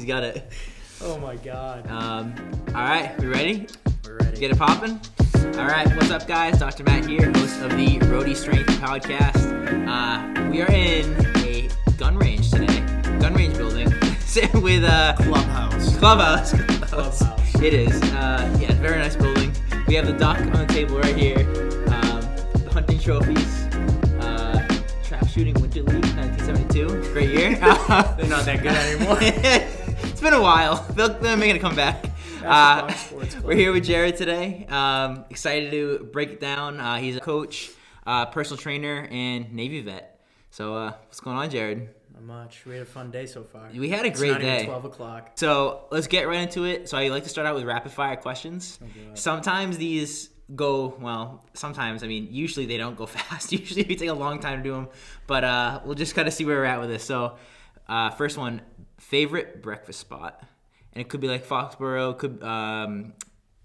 He's got it. Oh my God. All right, we ready? We're ready. Get it popping? All right, what's up, guys? Dr. Matt here, host of the Rhody Strength Podcast. We are in a gun range today, gun range building with Clubhouse. It is. Yeah, very nice building. We have the duck on the table right here. The hunting trophies. Trap shooting Winter League 1972. Great year. They're not that good anymore. It's been a while. They're making a comeback. We're here with Jared today. Excited to break it down. He's a coach, personal trainer, and Navy vet. So what's going on, Jared? Not much. We had a fun day so far. We had a great day. It's not even 12 o'clock. So let's get right into it. So I like to start out with rapid fire questions. Sometimes these go, well, sometimes, I mean, usually they don't go fast. Usually we take a long time to do them. But we'll just kind of see where we're at with this. So first one, favorite breakfast spot. And it could be like Foxborough, could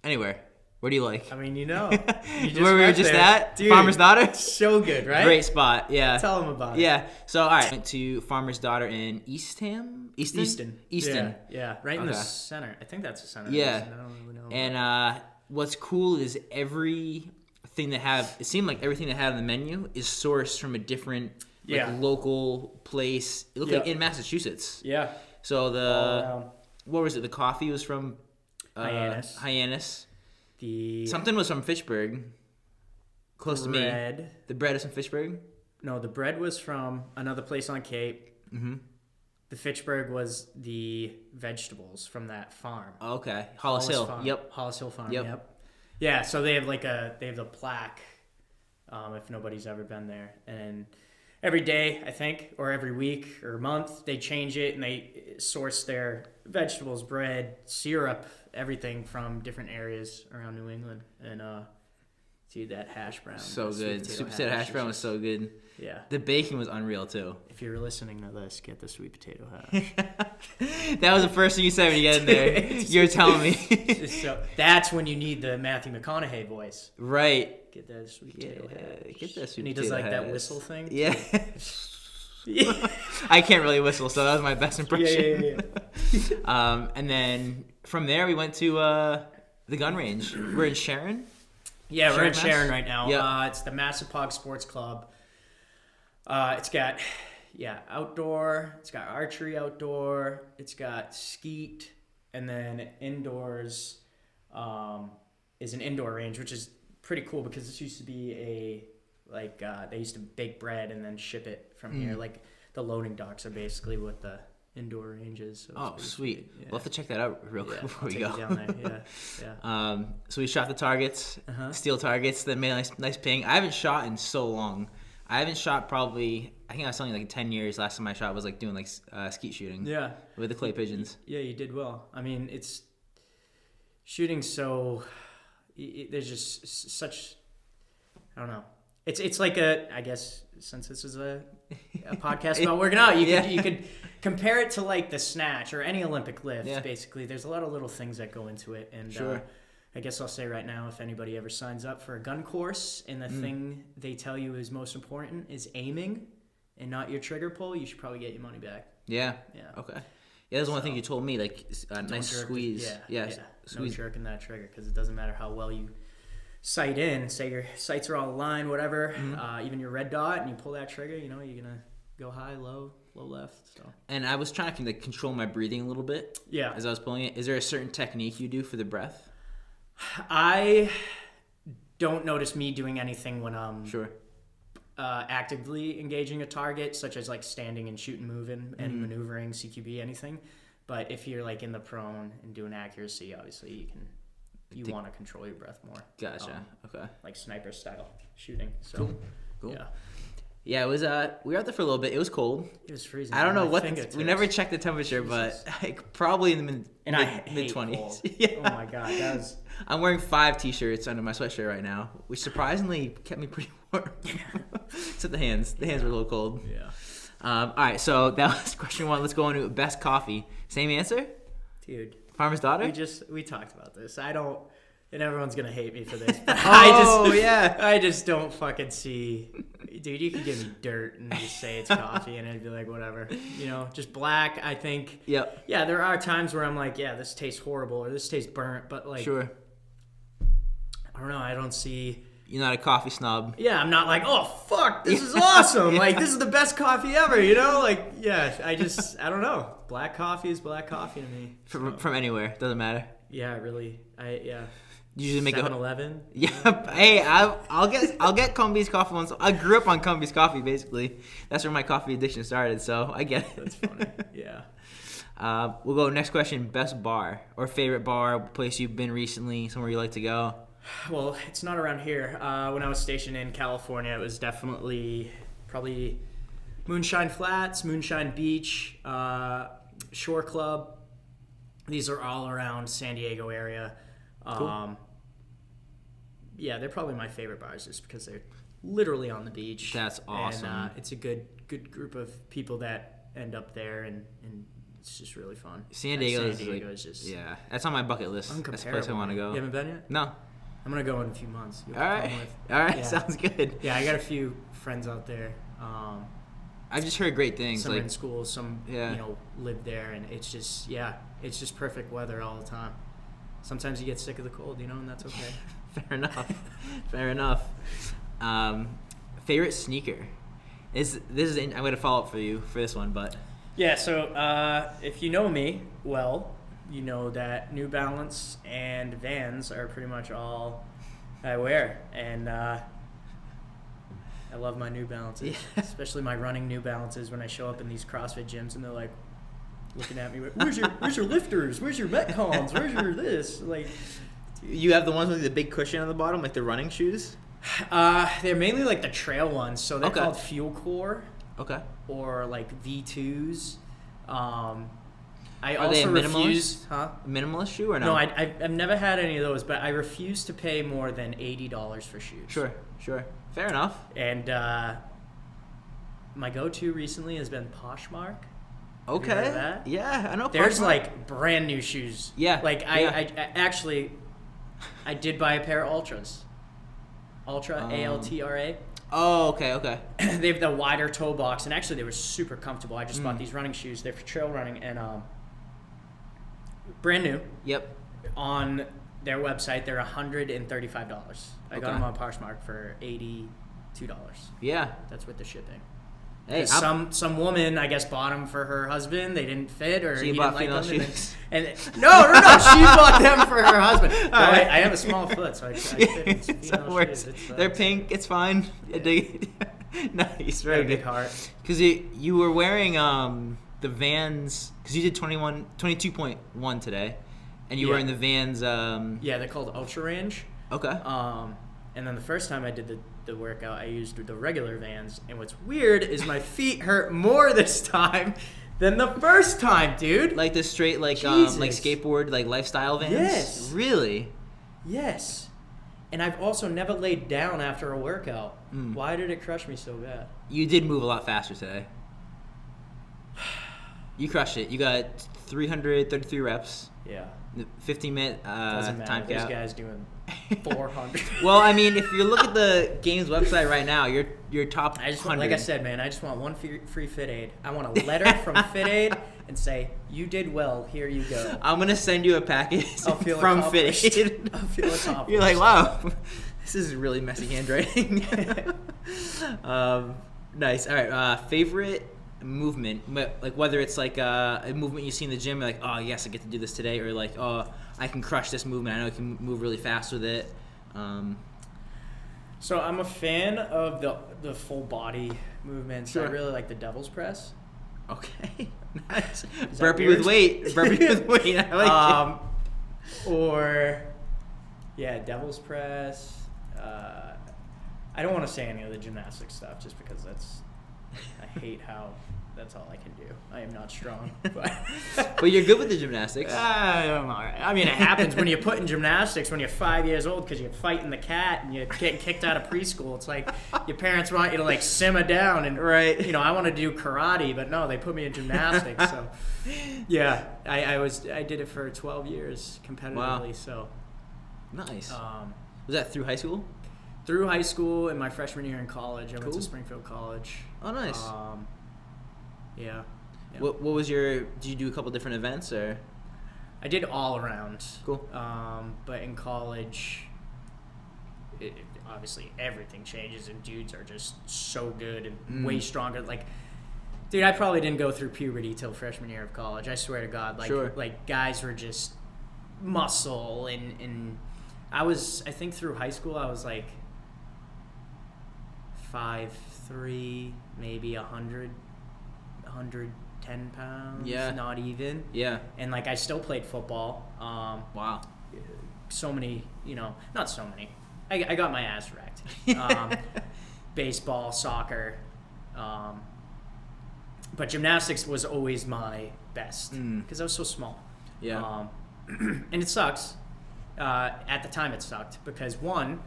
anywhere. Where do you like? I mean, you know. Where we were just at? Dude, Farmer's Daughter? So good, right? Great spot, yeah. Tell them about it. Yeah. So, all right. Went to Farmer's Daughter in Easton. Yeah. Right in the center. I think that's the center. Yeah. I don't really know. And what's cool is it seemed like everything they had on the menu is sourced from a different local place. It looked like in Massachusetts. Yeah. So what was it? The coffee was from Hyannis. Something was from Fitchburg. Close to me. The bread is from Fitchburg? No, the bread was from another place on Cape. Mm-hmm. The Fitchburg was the vegetables from that farm. Oh, okay. Hollis Hill. Farm. Yep. Hollis Hill Farm. Yep. Yeah, so they have the plaque. If nobody's ever been there, and every day, I think, or every week or month, they change it and they source their vegetables, bread, syrup, everything from different areas around New England. And dude, that hash brown. So good. Sweet potato hash brown was so good. Yeah. The bacon was unreal too. If you're listening to this, get the sweet potato hash. That was the first thing you said when you get in there. You're telling me. So that's when you need the Matthew McConaughey voice. Right. Get that sweet potato hash. Get that sweet potato hash. And he does like that whistle thing. Yeah. I can't really whistle, so that was my best impression. Yeah. And then from there we went to the gun range. We're in Sharon. Yeah, we're in Sharon right now. Yep. It's the Massapog Sports Club. It's got outdoor. It's got archery outdoor. It's got skeet, and then indoors is an indoor range, which is pretty cool because this used to be they used to bake bread and then ship it from here. Like the loading docks are basically what the indoor range is. So sweet. Yeah. We'll have to check that out real quick before we go. Down there. Yeah. So we shot the targets, steel targets that made a nice ping. I haven't shot in so long. I haven't shot probably, I think I was telling you 10 years. Last time I shot was doing skeet shooting. Yeah. With the clay pigeons. Yeah, you did well. I mean, it's shooting so, there's just such, I don't know. It's like I guess since this is a podcast about working out, you could compare it to the snatch or any Olympic lift. Yeah. Basically, there's a lot of little things that go into it, and sure. I guess I'll say right now, if anybody ever signs up for a gun course and the thing they tell you is most important is aiming and not your trigger pull, you should probably get your money back. Yeah. Okay. Yeah, that's one thing you told me, nice squeeze. Yeah. Squeeze. No jerking that trigger because it doesn't matter how well you sight in. Say your sights are all aligned, whatever. Even your red dot, and you pull that trigger. You're gonna go high, low left. So. And I was trying to control my breathing a little bit. Yeah. As I was pulling it, is there a certain technique you do for the breath? I don't notice me doing anything when I'm sure. Actively engaging a target, such as standing and shooting, moving, and maneuvering, CQB, anything. But if you're in the prone and doing accuracy, obviously you want to control your breath more. Gotcha. Okay. Like sniper style shooting. So cool. Yeah, it was. We were out there for a little bit. It was cold. It was freezing. I don't know we never checked the temperature, Jesus. but probably in the mid 20s. Yeah. Oh my God, I'm wearing 5 t-shirts under my sweatshirt right now, which surprisingly kept me pretty warm. Except the hands. The hands were a little cold. Yeah. All right, so that was question 1. Let's go into best coffee. Same answer? Dude. Farmer's Daughter? We talked about this. And everyone's gonna hate me for this. But I just I just don't fucking see Dude, you could give me dirt and just say it's coffee, and I'd be like, whatever. You know, just black, I think. Yep. Yeah, there are times where I'm like, yeah, this tastes horrible, or this tastes burnt, but like, Sure. I don't know, I don't see... You're not a coffee snob. Yeah, I'm not like, oh, fuck, this is awesome. Like, this is the best coffee ever, you know? Like, yeah, I don't know. Black coffee is black coffee to me. From anywhere. Doesn't matter. Yeah, really. Usually make 7-Eleven. Yeah. Hey, I'll get Cumby's coffee once. I grew up on Cumby's coffee, basically. That's where my coffee addiction started, so I get it. That's funny. Yeah. We'll go next question. Best bar or favorite bar, place you've been recently, somewhere you like to go? Well, it's not around here. When I was stationed in California, it was definitely probably Moonshine Flats, Moonshine Beach, Shore Club. These are all around San Diego area. Cool. Yeah, they're probably my favorite bars just because they're literally on the beach. That's awesome. And it's a good group of people that end up there, and it's just really fun. San Diego is just... Yeah, that's on my bucket list. That's the place I want to go. You haven't been yet? No. I'm going to go in a few months. All right. Yeah. Sounds good. Yeah, I got a few friends out there. I've just heard great things. Some are in school, some live there, and it's just perfect weather all the time. Sometimes you get sick of the cold, and that's okay. Fair enough. Favorite sneaker? I'm going to follow up for you for this one, but... Yeah, so if you know me well, you know that New Balance and Vans are pretty much all I wear, and I love my New Balances, especially my running New Balances when I show up in these CrossFit gyms and they're like looking at me, where's your lifters? Where's your Metcons? Where's your this? Like, you have the ones with the big cushion on the bottom, like the running shoes? They're mainly like the trail ones, so they're called Fuel Core. Okay. Or like V2s. I Are also they a refuse. Minimalist shoe or no? No, I've never had any of those, but I refuse to pay more than $80 for shoes. Sure. Fair enough. And my go-to recently has been Poshmark. Okay. Have you heard of that? Yeah, I know. There's Poshmark. Like brand new shoes. Yeah. Like I actually, I did buy a pair of Ultras. Ultra, ALTRA. Oh, okay. They have the wider toe box, and actually they were super comfortable. I just bought these running shoes. They're for trail running, and brand new. Yep. On their website, they're $135. I got them on Poshmark for $82. Yeah. That's with the shipping. Hey, some woman, I guess, bought them for her husband. They didn't fit, or so he bought didn't like them. shoes. And no, she bought them for her husband. No, I have a small foot, so I fit in female shoes. They're pink. It's fine. Yeah. Nice, very good. Big heart. Because you were wearing the Vans, because you did 22.1 today, and you were in the Vans. Yeah, they're called Ultra Range. Okay. And then the first time I did the workout, I used the regular Vans, and what's weird is my feet hurt more this time than the first time, dude. Like the straight, like skateboard, like lifestyle Vans. Yes. Really? Yes. And I've also never laid down after a workout. Why did it crush me so bad? You did move a lot faster today. You crushed it. You got 333 reps. Yeah. 15-minute Doesn't matter. time cap. This guy's doing 400. Well, I mean, if you look at the game's website right now, you're top 100. Like I said, man, I just want one free Fit Aid. I want a letter from Fit Aid and say, you did well, here you go. I'm going to send you a package from Fit Aid. I'll feel accomplished. You're like, wow, this is really messy handwriting. Nice. All right, favorite movement, like whether it's like a movement you see in the gym, like, oh yes, I get to do this today, or like, oh, I can crush this movement, I know I can move really fast with it. So I'm a fan of the full body movements. Sure. I really like the devil's press. Okay. Nice. Burpee with weight. I like it. Or devil's press. I don't want to say any of the gymnastics stuff just because I hate how that's all I can do. I am not strong. But you're good with the gymnastics. I'm all right. I mean, it happens when you put in gymnastics when you're 5 years old because you're fighting the cat and you're getting kicked out of preschool. It's like your parents want you to like simmer down and I want to do karate, but no, they put me in gymnastics. So yeah, I did it for 12 years competitively. Wow. So nice. Was that through high school? Through high school and my freshman year in college, I went to Springfield College. Oh, nice. Yeah. What was did you do a couple different events or? I did all around. Cool. But in college, obviously everything changes and dudes are just so good and way stronger. Like, dude, I probably didn't go through puberty till freshman year of college. I swear to God. Like, like guys were just muscle and I think through high school I was like 5'3", maybe 110 pounds. Yeah. Not even. Yeah. And like I still played football. Wow. So many, not so many. I got my ass wrecked. Baseball, soccer, but gymnastics was always my best because I was so small. Yeah. And it sucks. At the time, it sucked because one,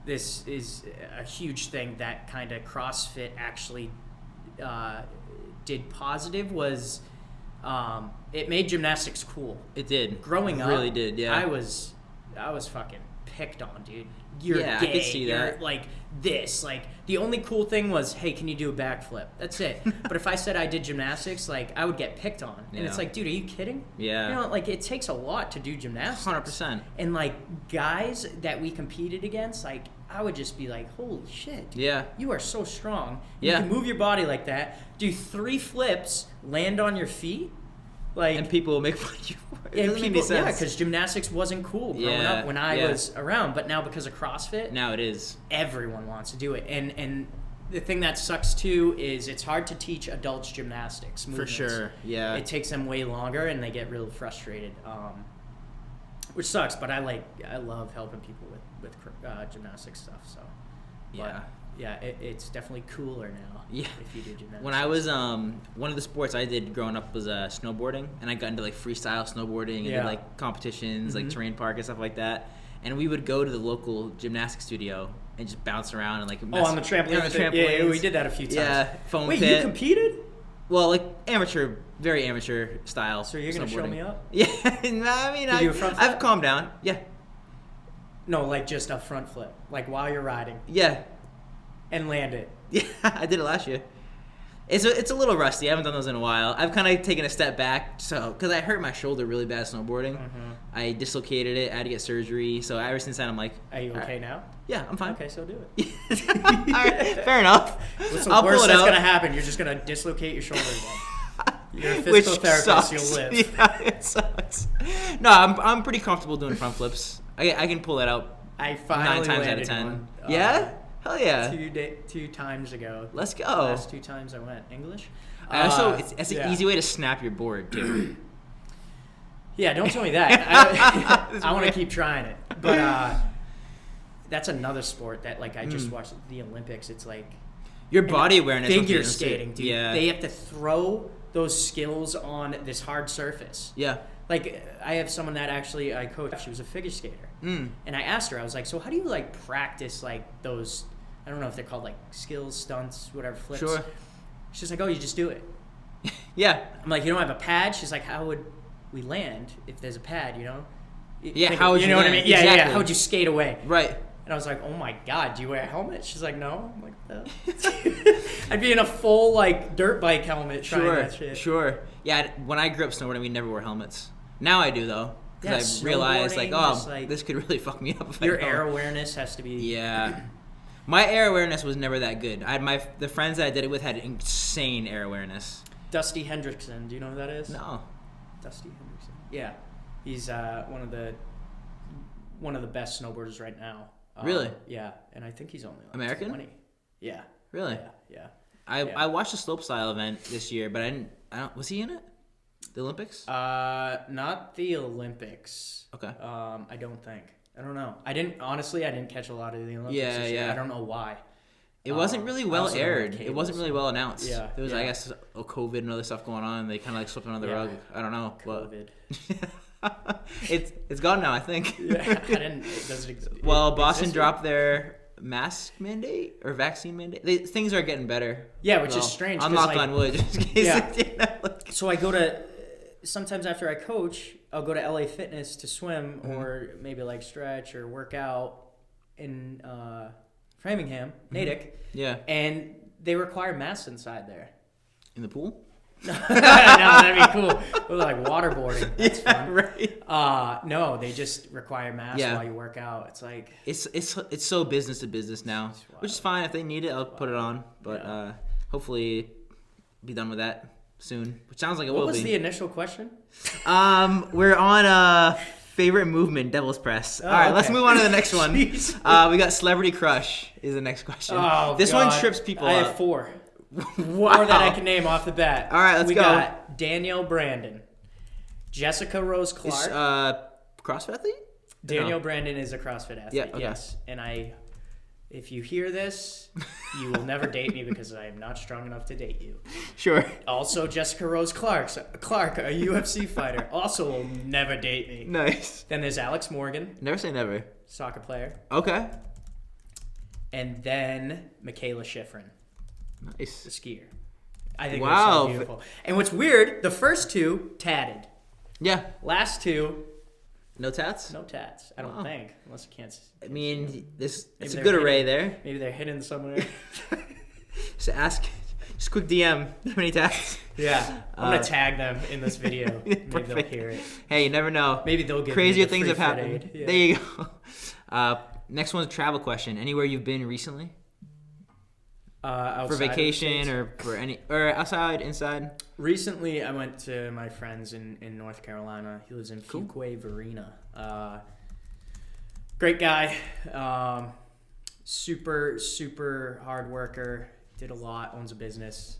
this is a huge thing that kind of CrossFit actually did positive was it made gymnastics cool. It did. Growing up, it really did. Yeah. I was fucking picked on, dude. You're gay. I could see that. You're like this. Like the only cool thing was, hey, can you do a backflip? That's it. But if I said I did gymnastics, like I would get picked on. And it's like, dude, are you kidding? Yeah. Like it takes a lot to do gymnastics. 100%. And like guys that we competed against, like I would just be like, holy shit. Dude, yeah. You are so strong. Yeah. You can move your body like that. Do 3 flips, land on your feet. Like, and people will make fun of you for it. And doesn't make any sense. because gymnastics wasn't cool growing up when I was around, but now because of CrossFit, now it is. Everyone wants to do it, and the thing that sucks too is it's hard to teach adults gymnastics movements. For sure. Yeah. It takes them way longer, and they get real frustrated, which sucks. But I love helping people with gymnastics stuff. So yeah. Yeah, it's definitely cooler now. Yeah. If you do gymnastics. When I was one of the sports I did growing up was snowboarding, and I got into like freestyle snowboarding and did like competitions, like terrain park and stuff like that. And we would go to the local gymnastics studio and just bounce around and like mess on the trampoline. Yeah, on the trampolines. Yeah, we did that a few times. Yeah, foam Wait, pit. you competed? Well, like amateur, very amateur style. So you're gonna show me up? Yeah, I mean, Did you do a front flip? I've calmed down. Yeah. No, like just a front flip, like while you're riding. Yeah. And land it. Yeah, I did it last year. It's a little rusty. I haven't done those in a while. I've kind of taken a step back, because I hurt my shoulder really bad snowboarding. I dislocated it. I had to get surgery. So ever since then, I'm like, are you okay now? Yeah, I'm fine. Okay, so do it. All right, fair enough. What's the worst that's gonna happen? You're just gonna dislocate your shoulder again. You're a physical therapist. Sucks. You'll live. Yeah, it sucks. No, I'm pretty comfortable doing front flips. I can pull that out. I finally 9 times out of 10. One. Yeah. Hell yeah. 2 times ago. Let's go. Last 2 times I went English. I also, it's an easy way to snap your board too. Yeah, don't tell me that. I want to keep trying it. But that's another sport that like I just watched the Olympics. It's like your body awareness. Figure skating, dude. Yeah. They have to throw those skills on this hard surface. Yeah. Like I have someone that actually I coached. She was a figure skater. And I asked her, I was like, so how do you like practice like those, I don't know if they're called like skills, stunts, whatever, flips. Sure. She's like, oh, you just do it. Yeah. I'm like, you don't have a pad? She's like, how would we land if there's a pad, Yeah, how would you know land? What I mean? Yeah, exactly. yeah. How would you skate away? Right. And I was like, oh my God, do you wear a helmet? She's like, no. I'm like, no. I'd be in a full like dirt bike helmet trying that shit. Sure. Yeah, when I grew up snowboarding, we never wore helmets. Now I do though. Because I realized like, this could really fuck me up if your air awareness has to be. Yeah. My air awareness was never that good. I had the friends that I did it with had insane air awareness. Dusty Hendrickson, do you know who that is? No. Dusty Hendrickson. Yeah, he's one of the best snowboarders right now. Really? Yeah, and I think he's only like American? 20. Yeah. Really? Yeah. I watched the slopestyle event this year, but I don't. Was he in it? The Olympics? Not the Olympics. Okay. I don't think. I don't know. I didn't catch a lot of the Olympics this year. I don't know why. It wasn't really well aired. It wasn't really well announced. Yeah. There was, I guess, COVID and other stuff going on. They kind of like swept it under the rug. I don't know. COVID. It's gone now, I think. Yeah. Does it exist? Well, Boston dropped their mask mandate or vaccine mandate. Things are getting better. Yeah, which is strange. I'm knock on wood. Just in case. Yeah. So I go to, sometimes after I coach, I'll go to LA Fitness to swim or maybe like stretch or work out. in Framingham, Natick. Yeah. And they require masks inside there. In the pool? No, that'd be cool. Or like waterboarding. That's fun. Right. No, they just require masks while you work out. It's like it's so business to business now, which is fine. If they need it, I'll put it on. But hopefully, be done with that soon. Which sounds like it will be. What was the initial question? We're on favorite movement, devil's press. All right, let's move on to the next one. We got celebrity crush is the next question. This one trips people up. I have 4. Wow. 4 that I can name off the bat. All right, let's go. We got Danielle Brandon, Jessica Rose Clark. CrossFit athlete? Danielle Brandon is a CrossFit athlete. Yeah, okay. Yes, and if you hear this, you will never date me because I am not strong enough to date you. Sure. Also, Jessica Rose Clark, a UFC fighter, also will never date me. Nice. Then there's Alex Morgan. Never say never. Soccer player. Okay. And then Michaela Schifrin. Nice. The skier. I think they're so beautiful. And what's weird, the first 2 tatted. Yeah. Last 2, no tats? no tats. I don't think, unless you can't. I mean, it's a good array there. Maybe they're hidden somewhere. Just quick DM. How many tats? Yeah. I'm gonna tag them in this video. Maybe they'll hear it. Hey, you never know. Maybe they'll get crazier things have happened. Yeah. There you go. Next one's a travel question. Anywhere you've been recently? For vacation or for or outside, inside? Recently, I went to my friend's in North Carolina. He lives in Fuquay Varina. Great guy. Super hard worker. Did a lot. Owns a business.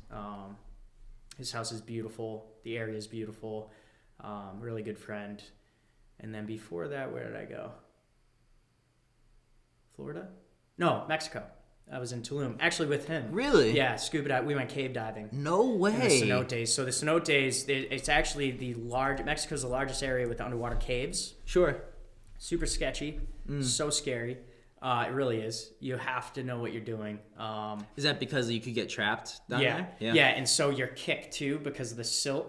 His house is beautiful. The area is beautiful. Really good friend. And then before that, where did I go? Florida? No, Mexico. I was in Tulum, actually with him. Really? Yeah, scuba dive. We went cave diving. No way. In the cenotes. So the cenotes, it's actually Mexico's the largest area with underwater caves. Sure. Super sketchy. So scary. It really is. You have to know what you're doing. Is that because you could get trapped down there? Yeah, and so your kick too, because of the silt,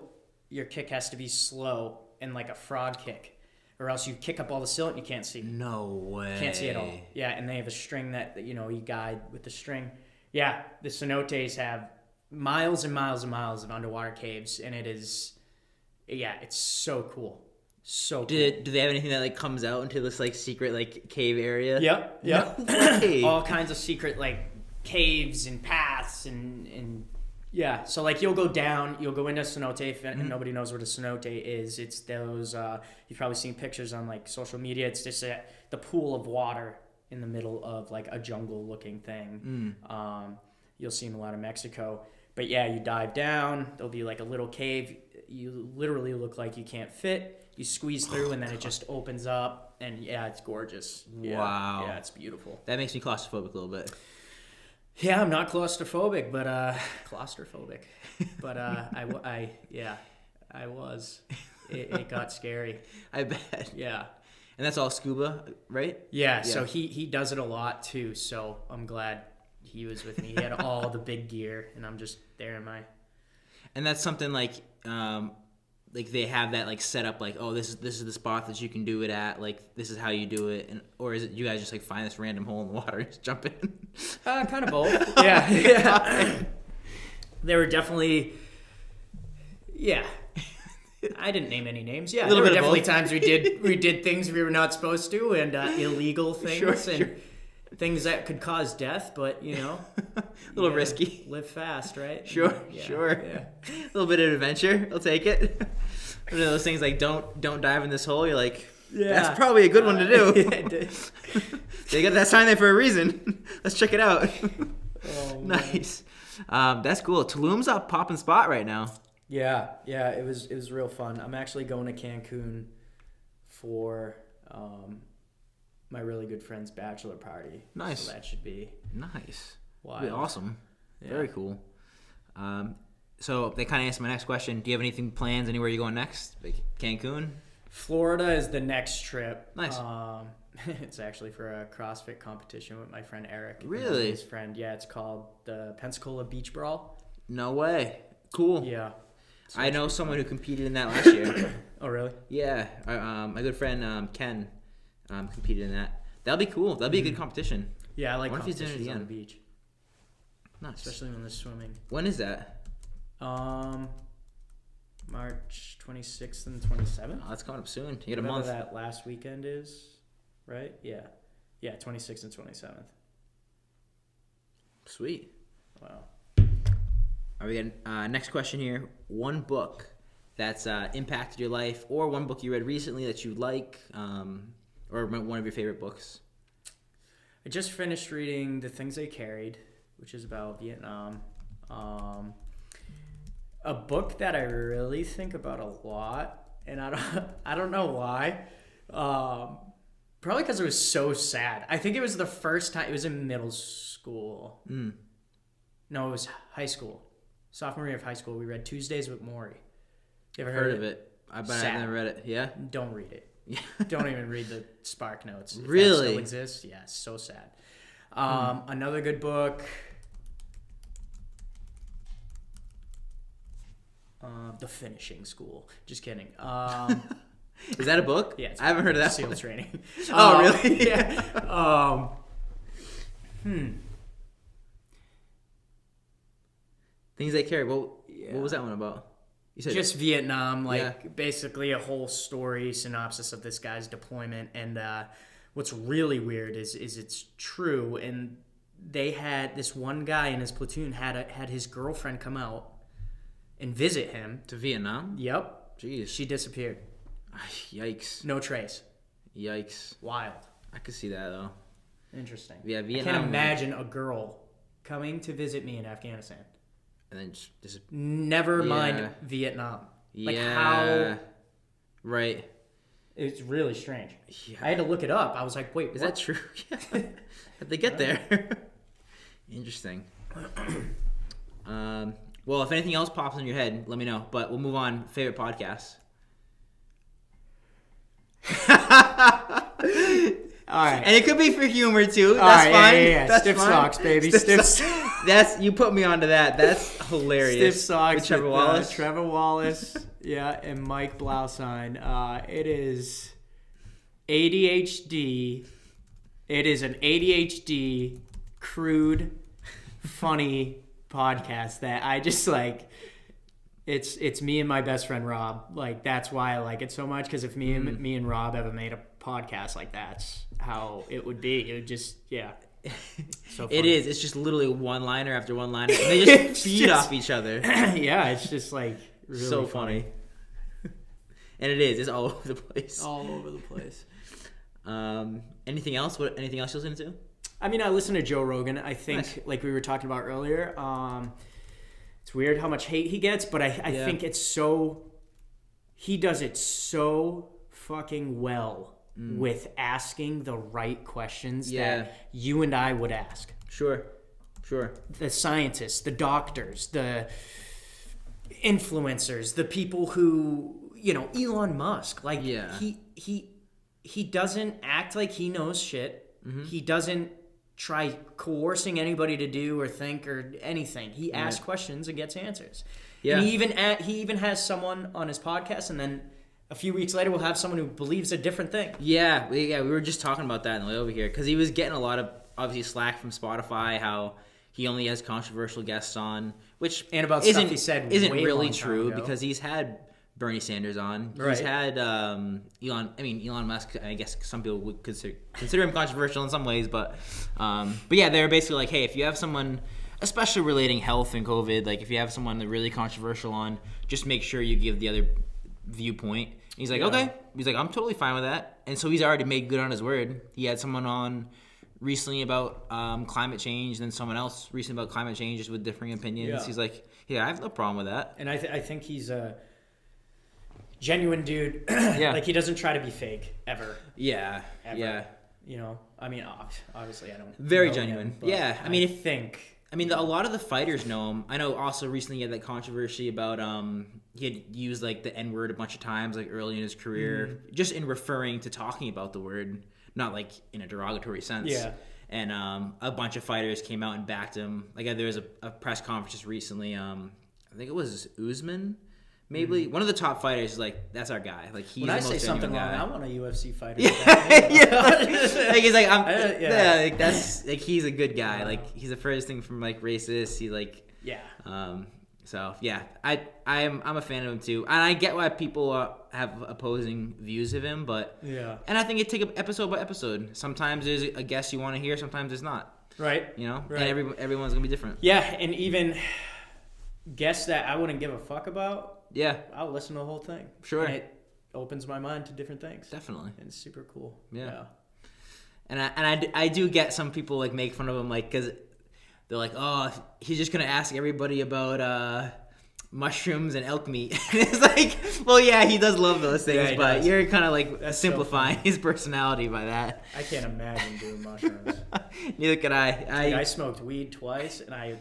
your kick has to be slow and like a frog kick. Or else you kick up all the silt and you can't see. No way. Can't see at all. Yeah, and they have a string that you guide with the string. Yeah, the cenotes have miles and miles and miles of underwater caves, and it's so cool. So cool. Do they have anything that like comes out into this like secret like cave area? Yep. No all kinds of secret like caves and paths and yeah, so like you'll go into a cenote and nobody knows what a cenote is. It's those, you've probably seen pictures on like social media. It's just the pool of water in the middle of like a jungle looking thing. You'll see in a lot of Mexico. But yeah, you dive down, there'll be like a little cave. You literally look like you can't fit. You squeeze through and then it just opens up and yeah, it's gorgeous. Yeah, wow. Yeah, it's beautiful. That makes me claustrophobic a little bit. Yeah, I'm not claustrophobic, but I was. It got scary. I bet. Yeah. And that's all scuba, right? Yeah. So he does it a lot too. So I'm glad he was with me. He had all the big gear, and I'm just there in my. And that's something like they have that like set up like, oh, this is the spot that you can do it at, like this is how you do it, and or is it you guys just like find this random hole in the water and just jump in? Kind of both. Yeah. There were definitely, yeah. I didn't name any names. Yeah, there were definitely times we did things we were not supposed to and illegal things and things that could cause death, but a little risky. Live fast, right? Sure. Yeah. A little bit of adventure. I'll take it. One of those things like don't dive in this hole. You're like, that's probably a good one to do. They got that sign there for a reason. Let's check it out. Oh, nice. That's cool. Tulum's a popping spot right now. Yeah, it was real fun. I'm actually going to Cancun for my really good friend's bachelor party. Nice. So that should be nice. Wild. That'd be awesome. Yeah. Very cool. So they kind of answered my next question. Do you have anything plans anywhere you're going next? Like Cancun? Florida is the next trip. Nice. It's actually for a CrossFit competition with my friend Eric. Really? His friend. Yeah, it's called the Pensacola Beach Brawl. No way. Cool. Yeah. I know someone who competed in that last year. Oh, really? Yeah. My good friend Ken competed in that. That'll be cool. That'll be a good competition. Yeah, I like What if he's doing it competitions on the again? beach, Nice. especially when there's swimming. When is that? March 26th and 27th. Oh, that's coming up soon. You got a Whatever month. that last weekend is, right? Yeah. Yeah, 26th and 27th. Sweet. Wow. Are we getting next question here? One book that's impacted your life, or one book you read recently that you like, or one of your favorite books. I just finished reading The Things They Carried, which is about Vietnam. A book that I really think about a lot, and I don't know why. Probably because it was so sad. I think it was the first time. It was in middle school. No, it was high school. Sophomore year of high school. We read Tuesdays with Maury. You ever Heard of it? But I've never read it. Yeah. Don't read it. Don't even read the Spark Notes. If Really? that still exists? Yeah, so sad. Another good book. The Finishing School. Just kidding. Is that a book? Yeah, I haven't heard of that. SEAL one. training. Oh, really? Yeah. Things They Carry. What was that one about? You said Just Vietnam, basically a whole story synopsis of this guy's deployment. And what's really weird is it's true. And they had this one guy in his platoon had his girlfriend come out and visit him. to Vietnam. Yep. Jeez. She disappeared. Yikes. No trace. Yikes. Wild. I could see that though. Interesting. Yeah, I Vietnam. can't imagine a girl coming to visit me in Afghanistan. And then just Never Yeah. mind Vietnam. Like yeah. how... Right. It's really strange. Yeah. I had to look it up. I was like, wait, Is what? that true? How'd they get there? Interesting. Well, if anything else pops in your head, let me know. But we'll move on. Favorite podcasts. All right. And it could be for humor too. All That's right, fine. Yeah. That's Stiff fine. socks, baby. That's you put me onto that. That's hilarious. Stiff socks. With Trevor Wallace. Trevor Wallace. Yeah, and Mike Blausine. It is ADHD. It is an ADHD, crude, funny podcast that I just like. It's me and my best friend Rob. Like that's why I like it so much. Because if me and Rob ever made a podcast, like that's how it would be. It would just So funny. It is. It's just literally one-liner after one-liner. And they just feed off each other. Yeah, it's just like really so funny. And it is. It's all over the place. All over the place. Anything else? Anything else you're listening to? I mean, I listen to Joe Rogan. I think, Nice. like we were talking about earlier, it's weird how much hate he gets, but I think it's so... He does it so fucking well with asking the right questions that you and I would ask. Sure. The scientists, the doctors, the influencers, the people who, Elon Musk. Like, he doesn't act like he knows shit. Mm-hmm. He doesn't try coercing anybody to do or think or anything. He asks questions and gets answers. Yeah. And he even has someone on his podcast, and then a few weeks later we'll have someone who believes a different thing. Yeah, we were just talking about that on the way over here because he was getting a lot of obviously slack from Spotify how he only has controversial guests on, which and about stuff he said isn't way really long true time ago. because he's had Bernie Sanders on. Right. He's had Elon Musk. I guess some people would consider him controversial in some ways, but yeah, they're basically like, hey, if you have someone, especially relating health and COVID, like if you have someone that really controversial on, just make sure you give the other viewpoint. And he's like, okay. He's like, I'm totally fine with that. And so he's already made good on his word. He had someone on recently about climate change, and then someone else recently about climate change just with differing opinions. Yeah. He's like, yeah, I have no problem with that. And I think he's a genuine dude. Like he doesn't try to be fake ever. Yeah. Ever. Yeah. I mean, obviously I don't. Very know genuine. Him, yeah. I mean, a lot of the fighters know him. I know also recently he had that controversy about he had used like the N-word a bunch of times like early in his career, just in referring to talking about the word, not like in a derogatory sense. Yeah. And a bunch of fighters came out and backed him. Like there was a press conference just recently. I think it was Usman maybe one of the top fighters. Like that's our guy. Like he's when the I most say something genuine wrong, guy. I want a UFC fighter. Like he's like like Yeah. that's like he's a good guy. Like he's the furthest thing from like racist. He like So yeah, I'm a fan of him too, and I get why people have opposing views of him, but and I think it take episode by episode. Sometimes there's a guest you want to hear, sometimes there's not. Right. You know, right. And everyone's gonna be different. Yeah, and even guests that I wouldn't give a fuck about. Yeah, I'll listen to the whole thing. Sure. And it opens my mind to different things. Definitely. And it's super cool. Yeah. And I do get some people like make fun of him like because they're like, oh, he's just gonna ask everybody about mushrooms and elk meat. It's like, well, yeah, he does love those things, but does. You're kind of like That's simplifying his personality by that. I can't imagine doing mushrooms. Neither could I. Dude, I smoked weed twice, and I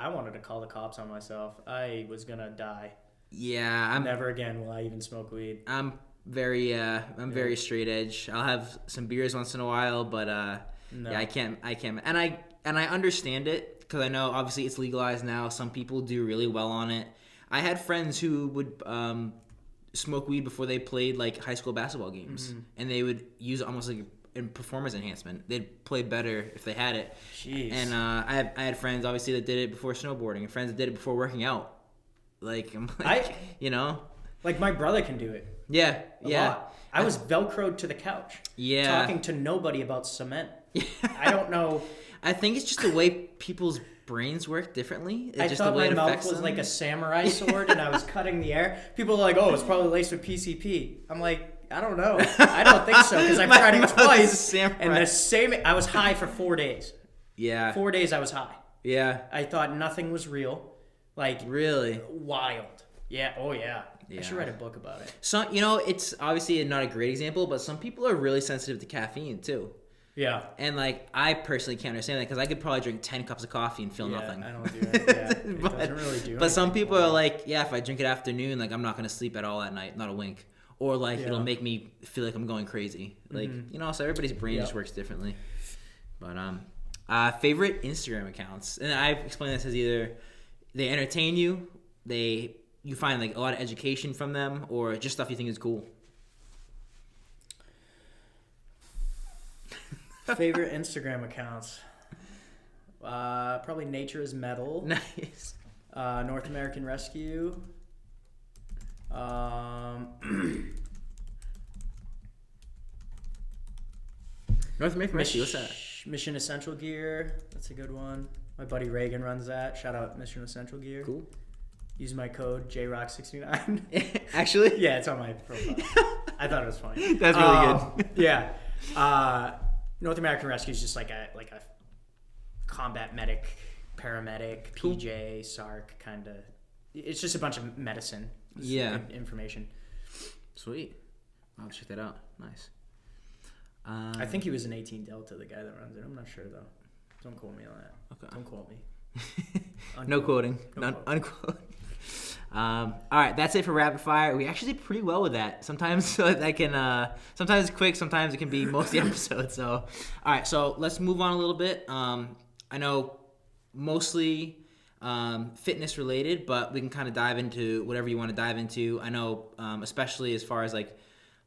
wanted to call the cops on myself. I was gonna die. Yeah, never again will I even smoke weed. I'm very straight edge. I'll have some beers once in a while, but no. Yeah, I can't, and I understand it because I know obviously it's legalized now. Some people do really well on it. I had friends who would smoke weed before they played like high school basketball games, and they would use it almost like in performance enhancement. They'd play better if they had it. Jeez. And I had friends obviously that did it before snowboarding, and friends that did it before working out. Like I'm like, you know, like my brother can do it. Yeah, a lot. I was velcroed to the couch. Yeah, talking to nobody about cement. I don't know. I think it's just the way people's brains work differently. It's I just thought the way my it mouth was them. like a samurai sword, and I was cutting the air. People are like, "Oh, it's probably laced with PCP." I'm like, I don't know. I don't think so because I've tried it twice, and the same. I was high for 4 days. Yeah, 4 days I was high. Yeah, I thought nothing was real. Like really wild. Yeah. Oh yeah. I should write a book about it. So it's obviously not a great example, but some people are really sensitive to caffeine too. Yeah. And like I personally can't understand that because I could probably drink 10 cups of coffee and feel nothing. I don't do it. Yeah, it doesn't really do it. But some people are like, yeah, if I drink it afternoon, like I'm not gonna sleep at all at night, not a wink. Or like it'll make me feel like I'm going crazy. Like so everybody's brain just works differently. But favorite Instagram accounts, and I've explained this as either they entertain you, you find like a lot of education from them, or just stuff you think is cool. Favorite Instagram accounts? Probably Nature is Metal. Nice. North American Rescue. North American Rescue, what's that? Mission Essential Gear. That's a good one. My buddy Reagan runs that. Shout out Mission Essential Gear. Cool. Use my code JROCK69. Actually? Yeah, it's on my profile. I thought it was funny. That's really good. Yeah. North American Rescue is just like a combat medic, paramedic, cool. PJ, SARC kind of. It's just a bunch of medicine. Information. Sweet. I'll check that out. Nice. I think he was an 18 Delta, the guy that runs it. I'm not sure though. Don't quote me on that. Okay. Don't quote me. No quoting. Unquote. All right, that's it for rapid fire. We actually did pretty well with that. Sometimes that can, sometimes it's quick, sometimes it can be most of the episode. So, all right, so let's move on a little bit. I know mostly fitness related, but we can kind of dive into whatever you want to dive into. I know, especially as far as like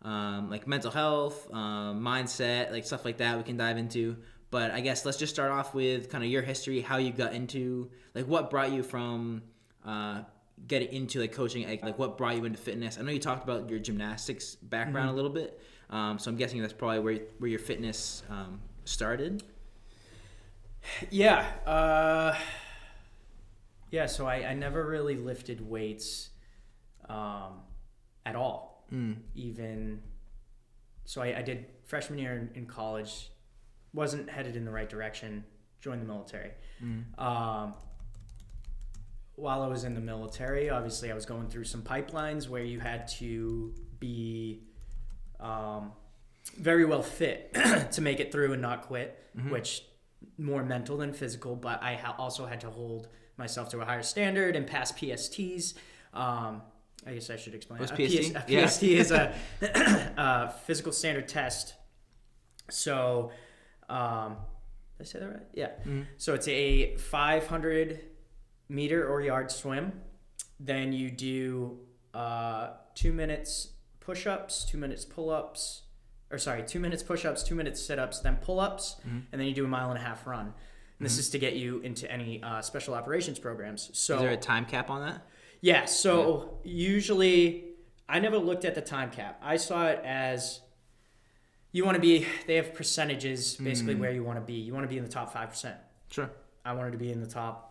mental health, mindset, like stuff like that, we can dive into. But I guess let's just start off with kind of your history, how you got into, like what brought you from getting into like coaching, like what brought you into fitness. I know you talked about your gymnastics background a little bit, so I'm guessing that's probably where your fitness started. Yeah. So I never really lifted weights at all. Even so I did freshman year in college, wasn't headed in the right direction, joined the military. While I was in the military, obviously I was going through some pipelines where you had to be very well fit to make it through and not quit, which more mental than physical, but I also had to hold myself to a higher standard and pass PSTs. I guess I should explain. What's PST? A PST is a physical standard test. So, did I say that right? Yeah. So it's a 500 meter or yard swim. Then you do 2 minutes push-ups, 2 minutes pull-ups, 2 minutes push-ups, 2 minutes sit-ups, then pull-ups, and then you do a 1.5 mile run. And this is to get you into any special operations programs. So is there a time cap on that? Yeah. So usually, I never looked at the time cap. I saw it as you want to be. They have percentages basically where you want to be. You want to be in the top 5%. Sure. I wanted to be in the top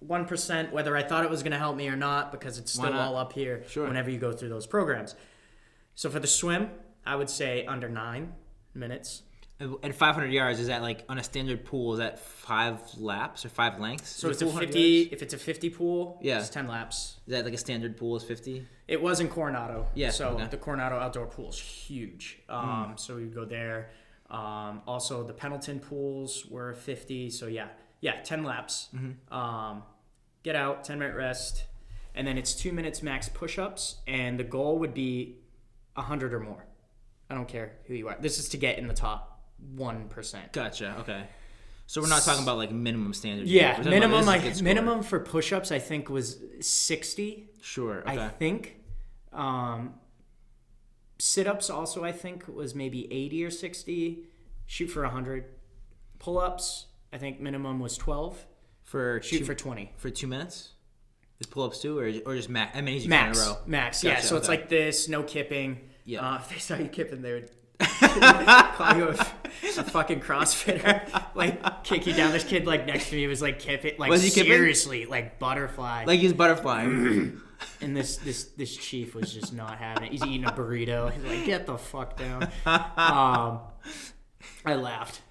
1%, whether I thought it was going to help me or not, because it's still all up here whenever you go through those programs. So for the swim, I would say under 9 minutes. And 500 yards, is that like on a standard pool, is that 5 laps or 5 lengths? So it's a 50, if it's a 50 pool, yeah, it's 10 laps. Is that like a standard pool is 50? It was in Coronado. Yeah. So the Coronado outdoor pool is huge. So we would go there. Also, the Pendleton pools were 50. So yeah, 10 laps. Get out, 10-minute rest. And then it's 2 minutes max push-ups. And the goal would be 100 or more. I don't care who you are. This is to get in the top 1%. Gotcha. Okay. So we're not talking about like minimum standards. Yeah, minimum for push-ups I think was 60. Sure. Okay. I think. Sit-ups also I think was maybe 80 or 60. Shoot for 100. Pull-ups I think minimum was 12. For 20. For 2 minutes? Is pull-ups too, or just max? I mean, in a row. Max. Gotcha, Yeah. So it's like this, no kipping. Yeah. If they saw you kipping, they would call you a fucking CrossFitter, like kick you down. This kid like next to me was like kipping, like was he seriously, like butterfly. Like he's butterflying. And this chief was just not having it. He's eating a burrito. He's like, get the fuck down. I laughed.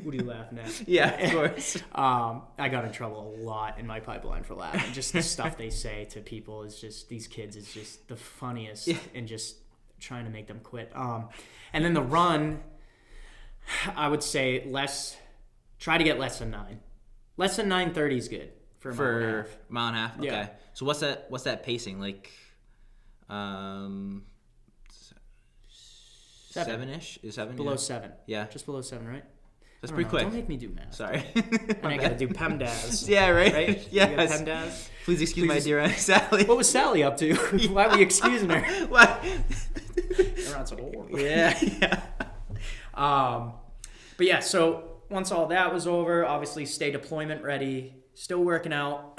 What are you laughing at? Yeah, of course. I got in trouble a lot in my pipeline for laughing. Just the stuff they say to people is just, these kids is just the funniest, and just trying to make them quit. And then the run, I would say try to get less than 9. Less than 9:30 is good for a mile and a half. Okay. Yeah. So what's that pacing like? 7-ish? Is 7? Below 7. Yeah. Just below 7, right? That's pretty quick. Don't make me do math. Sorry. And I got to do PEMDAS. Yeah, right? Yes. PEMDAS. Please excuse my dear Aunt Sally. What was Sally up to? Why were you excusing her? What? Around some old. Yeah. But yeah, so once all that was over, obviously stay deployment ready, still working out.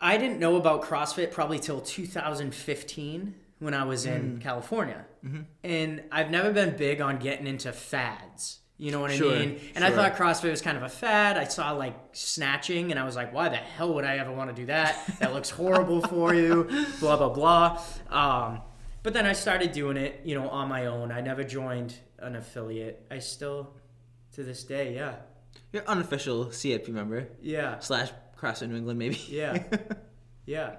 I didn't know about CrossFit probably till 2015 when I was in California. And I've never been big on getting into fads. You know what I mean? And I thought CrossFit was kind of a fad. I saw like snatching and I was like, why the hell would I ever want to do that? That looks horrible for you, blah, blah, blah. But then I started doing it, on my own. I never joined an affiliate. I still, to this day, yeah. You're unofficial CIP member. Yeah. / CrossFit New England, maybe. Yeah. Yeah.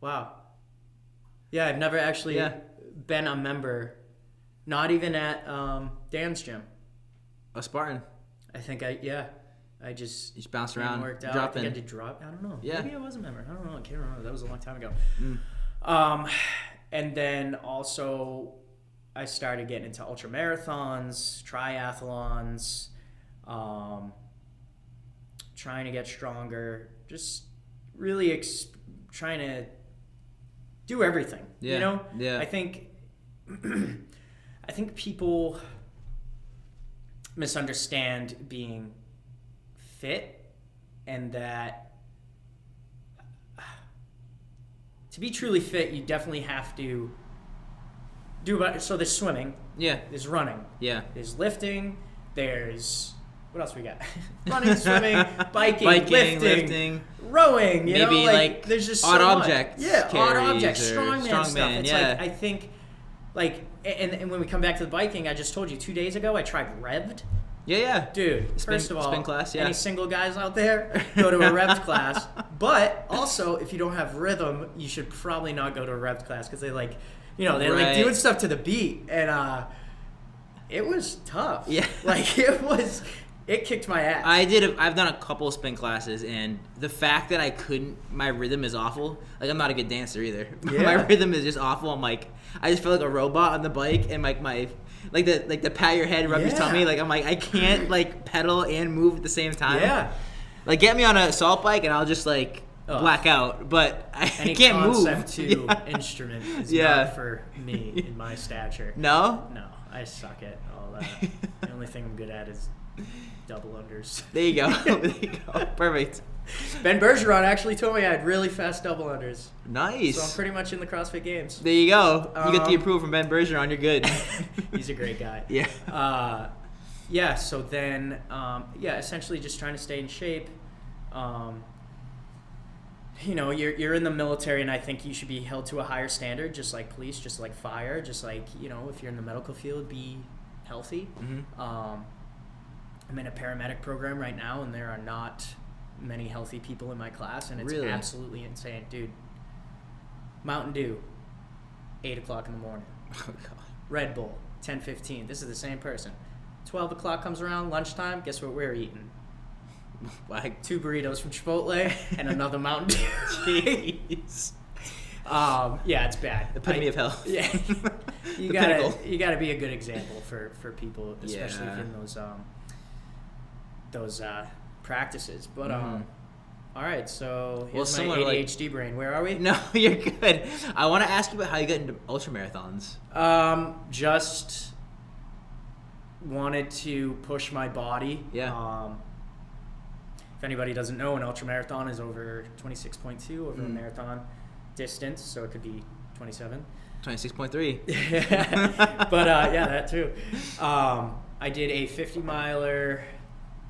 Wow. Yeah, I've never actually been a member, not even at Dan's gym. A Spartan. I think I just... You just bounced around, worked out. dropping. I think I did drop. I don't know. Yeah. Maybe I was a member. I don't know. I can't remember. That was a long time ago. And then also I started getting into ultramarathons, triathlons, trying to get stronger, just really trying to do everything. Yeah. I think people misunderstand being fit, and that to be truly fit, you definitely have to so there's swimming. Yeah. There's running. Yeah. There's lifting. There's... What else we got? Running, swimming, biking, lifting, rowing. Maybe like there's just odd so objects. Yeah, odd objects, strongman stuff. It's yeah. like, I think, like, and when we come back to the biking, I just told you 2 days ago I tried Rev'd. Yeah. Dude, first of all, spin class, any single guys out there, go to a Rev'd class. But also, if you don't have rhythm, you should probably not go to a Rev'd class, because they like doing stuff to the beat, and it was tough. Yeah. Like it kicked my ass. I've done a couple of spin classes, and the fact that my rhythm is awful. Like, I'm not a good dancer either. Yeah. My rhythm is just awful. I'm like, I just feel like a robot on the bike, and like the pat your head, rub your tummy. Like, I'm like, I can't like pedal and move at the same time. Yeah. Like, get me on a assault bike, and I'll just like black out, but I Any can't move. concept to instrument is not for me in my stature. No? No, I suck at all that. The only thing I'm good at is double unders. There you go. There you go. Perfect. Ben Bergeron actually told me I had really fast double unders. Nice. So I'm pretty much in the CrossFit Games. There you go. You get the approval from Ben Bergeron. You're good. He's a great guy. Yeah. Yeah, so then, essentially just trying to stay in shape. You know, you're in the military, and I think you should be held to a higher standard, just like police, just like fire, just like, you know, if you're in the medical field, be healthy. Mm-hmm. I'm in a paramedic program right now, and there are not many healthy people in my class, and it's Really? absolutely insane. Dude, Mountain Dew, 8 o'clock in the morning. Oh, God. Red Bull, 10:15. This is the same person. 12 o'clock comes around, lunchtime, guess what we're eating? Like 2 burritos from Chipotle and another Mountain Dew. Jeez. Yeah, it's bad. The epitome of health. Yeah, you gotta be a good example for people, especially Yeah. in those practices. But all right, so here's my ADHD brain. Where are we? No, you're good. I want to ask you about how you got into ultramarathons. Just wanted to push my body. Yeah. If anybody doesn't know, an ultramarathon is over 26.2 over a marathon distance, so it could be 27. 26.3. But yeah, that too. I did a 50 miler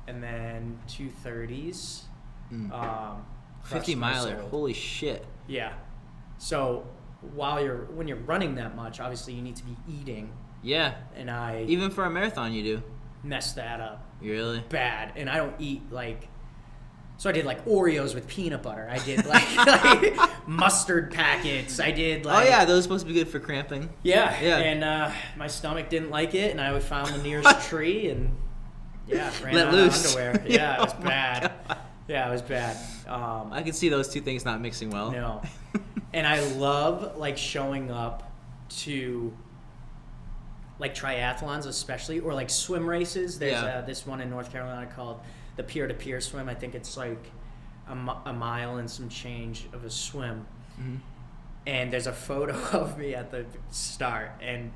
and then 2 30s. 50 miler. Holy shit. Yeah. So when you're running that much, obviously you need to be eating. Yeah. And I Even for a marathon, you do. messed that up. Really? Bad. And I don't eat so I did Oreos with peanut butter. I did like mustard packets. I did Oh yeah, those are supposed to be good for cramping. Yeah. Yeah. And my stomach didn't like it, and I found the nearest tree and ran Let out loose. of underwear. Yeah, it was Oh my bad. God. Yeah, it was bad. I can see those two things not mixing well. No. And I love showing up to triathlons especially, or swim races. There's this one in North Carolina called the peer-to-peer swim. I think it's a mile and some change of a swim. Mm-hmm. And there's a photo of me at the start, and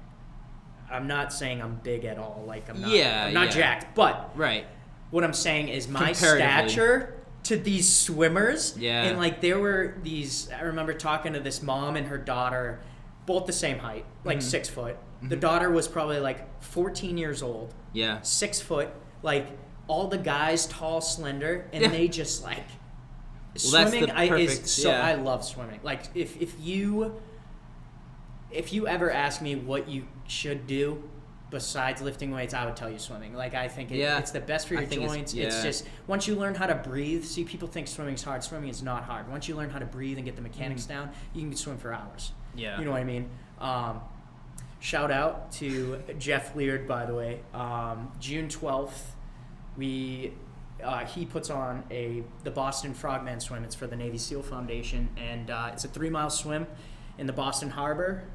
I'm not saying I'm big at all. I'm not jacked, but right. What I'm saying is my stature to these swimmers. Yeah. And there were these, I remember talking to this mom and her daughter, both the same height, 6 foot. Mm-hmm. The daughter was probably 14 years old. Yeah. 6 foot, all the guys tall, slender, and they just swimming. I love swimming. If you ever ask me what you should do besides lifting weights, I would tell you swimming. I think it's the best for your joints. It's just once you learn how to breathe. See, people think swimming's hard. Swimming is not hard. Once you learn how to breathe and get the mechanics down, you can swim for hours. Yeah. You know what I mean? Shout out to Jeff Leard, by the way. June 12th. He puts on the Boston Frogman swim. It's for the Navy SEAL Foundation, and it's a 3-mile swim in the Boston Harbor.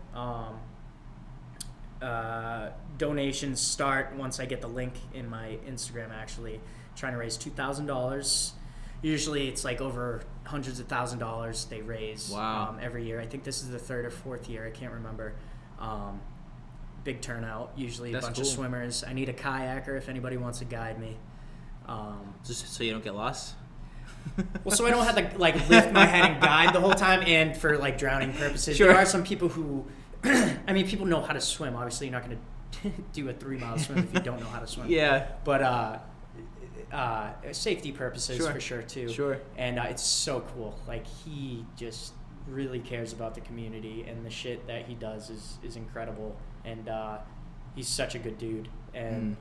Donations start once I get the link in my Instagram. Actually, trying to raise $2,000. Usually, it's over hundreds of $1,000s they raise. Wow. Every year. I think this is the 3rd or 4th year. I can't remember. Big turnout. Usually a bunch of swimmers. I need a kayaker if anybody wants to guide me. Just so you don't get lost? Well, so I don't have to lift my head and guide the whole time, and for drowning purposes. Sure. There are some people who, people know how to swim. Obviously, you're not going to do a 3-mile swim if you don't know how to swim. Yeah. But safety purposes for sure too. Sure. And it's so cool. He just really cares about the community, and the shit that he does is incredible. And he's such a good dude. And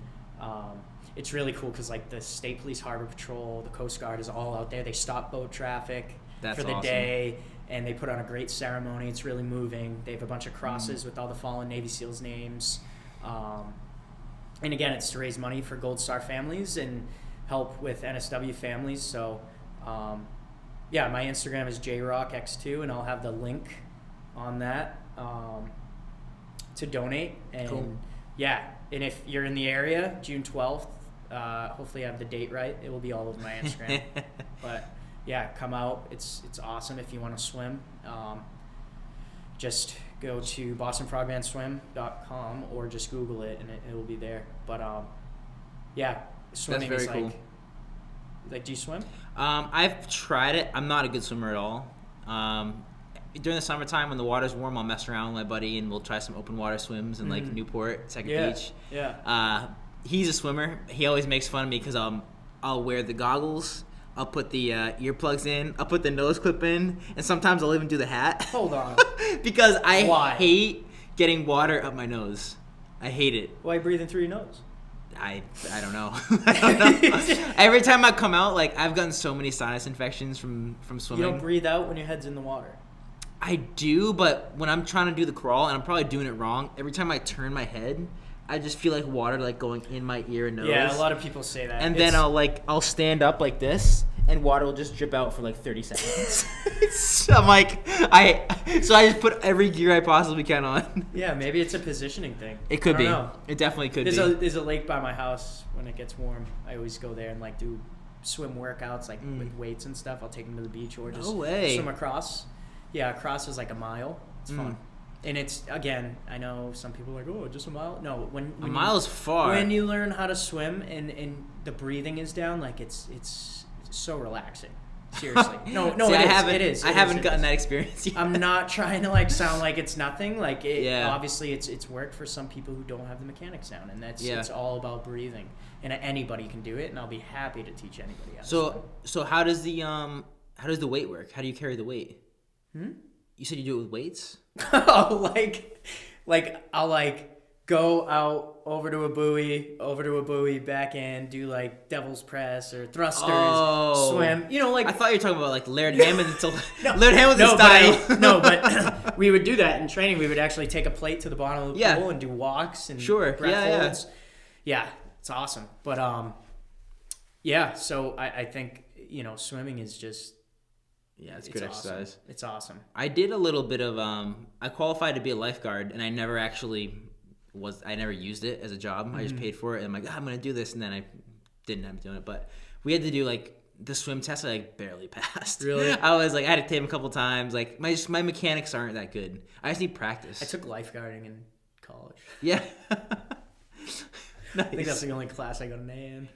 it's really cool because the State Police, Harbor Patrol, the Coast Guard is all out there. They stop boat traffic for the day, and they put on a great ceremony. It's really moving. They have a bunch of crosses with all the fallen Navy SEALs' names. And again, it's to raise money for Gold Star families and help with NSW families. So my Instagram is jrockx2, and I'll have the link on that to donate. And cool. And if you're in the area, June 12th, hopefully I have the date right. It will be all over my Instagram. But come out. It's awesome if you want to swim. Just go to bostonfrogmanswim.com or just Google it and it will be there. But swimming That's is very cool. Like, do you swim? I've tried it. I'm not a good swimmer at all. During the summertime when the water's warm, I'll mess around with my buddy and we'll try some open water swims in like Newport, Second Beach. Yeah. He's a swimmer. He always makes fun of me because I'll wear the goggles, I'll put the earplugs in, I'll put the nose clip in, and sometimes I'll even do the hat. Hold on. Because I hate getting water up my nose. I hate it. Why are you breathing through your nose? I don't know. Every time I come out, like, I've gotten so many sinus infections from swimming. You don't breathe out when your head's in the water. I do, but when I'm trying to do the crawl, and I'm probably doing it wrong, every time I turn my head, I just feel like water like going in my ear and nose. Yeah, a lot of people say that. And then I'll stand up like this, and water will just drip out for like 30 seconds. I'm like, I just put every gear I possibly can on. Yeah, maybe it's a positioning thing. It could be. Know. It definitely could be. There's a lake by my house. When it gets warm, I always go there and like do swim workouts, like with weights and stuff. I'll take them to the beach or just swim across. Yeah, across is like a mile. It's fun. And it's, again, I know some people are like, oh, just a mile. No, when a mile is far. When you learn how to swim and the breathing is down, like it's so relaxing. Seriously. No, See, it is. I haven't gotten that experience yet. I'm not trying to like sound like it's nothing. Like obviously it's worked for some people who don't have the mechanics down, and it's all about breathing. And anybody can do it, and I'll be happy to teach anybody else. So how does the weight work? How do you carry the weight? You said you do it with weights? Oh, like I'll like go out over to a buoy, back in, do like devil's press or thrusters, swim. You know, like I thought you were talking about like Laird Hamilton style. But we would do that in training. We would actually take a plate to the bottom of the pool and do walks and breath holds. Yeah, it's awesome. But so I think swimming is just. Yeah, it's good exercise. Awesome. It's awesome. I did a little bit of I qualified to be a lifeguard, and I never used it as a job. I just paid for it, and I'm like, I'm gonna do this, and then I didn't end up doing it. But we had to do like the swim test. I like barely passed. Really? I was like, I had to take them a couple times. Like my mechanics aren't that good. I just need practice. I took lifeguarding in college. Yeah. Nice. I think that's the only class I got an A in.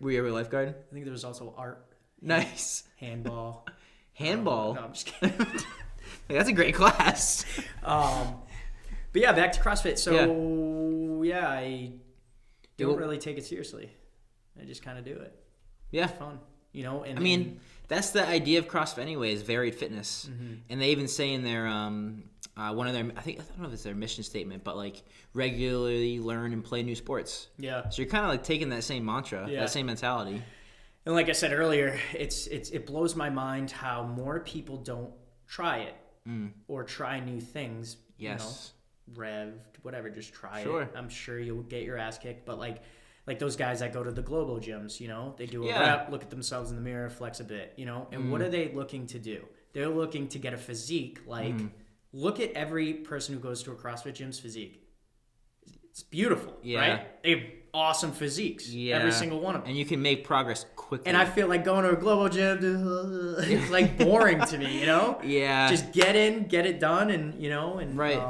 Were you ever a lifeguard? I think there was also art. Nice. Handball. Handball? No, I'm just kidding. That's a great class. But yeah, back to CrossFit. So I don't really take it seriously. I just kind of do it. Yeah. It's fun. And I mean, that's the idea of CrossFit anyway, is varied fitness. And they even say in their one of their, I don't know if it's their mission statement, but like regularly learn and play new sports. Yeah. So you're kind of like taking that same mantra, that same mentality. And like I said earlier, it blows my mind how more people don't try it or try new things. Yes. Revved, whatever, just try it. I'm sure you'll get your ass kicked, but like those guys that go to the Globo gyms, they do a rep, look at themselves in the mirror, flex a bit, and what are they looking to do? They're looking to get a physique. Like, look at every person who goes to a CrossFit gym's physique. It's beautiful, right? They have awesome physiques, every single one of them. And you can make progress quickly. And I feel like going to a Globo gym is like boring to me, Yeah. Just get in, get it done, and right.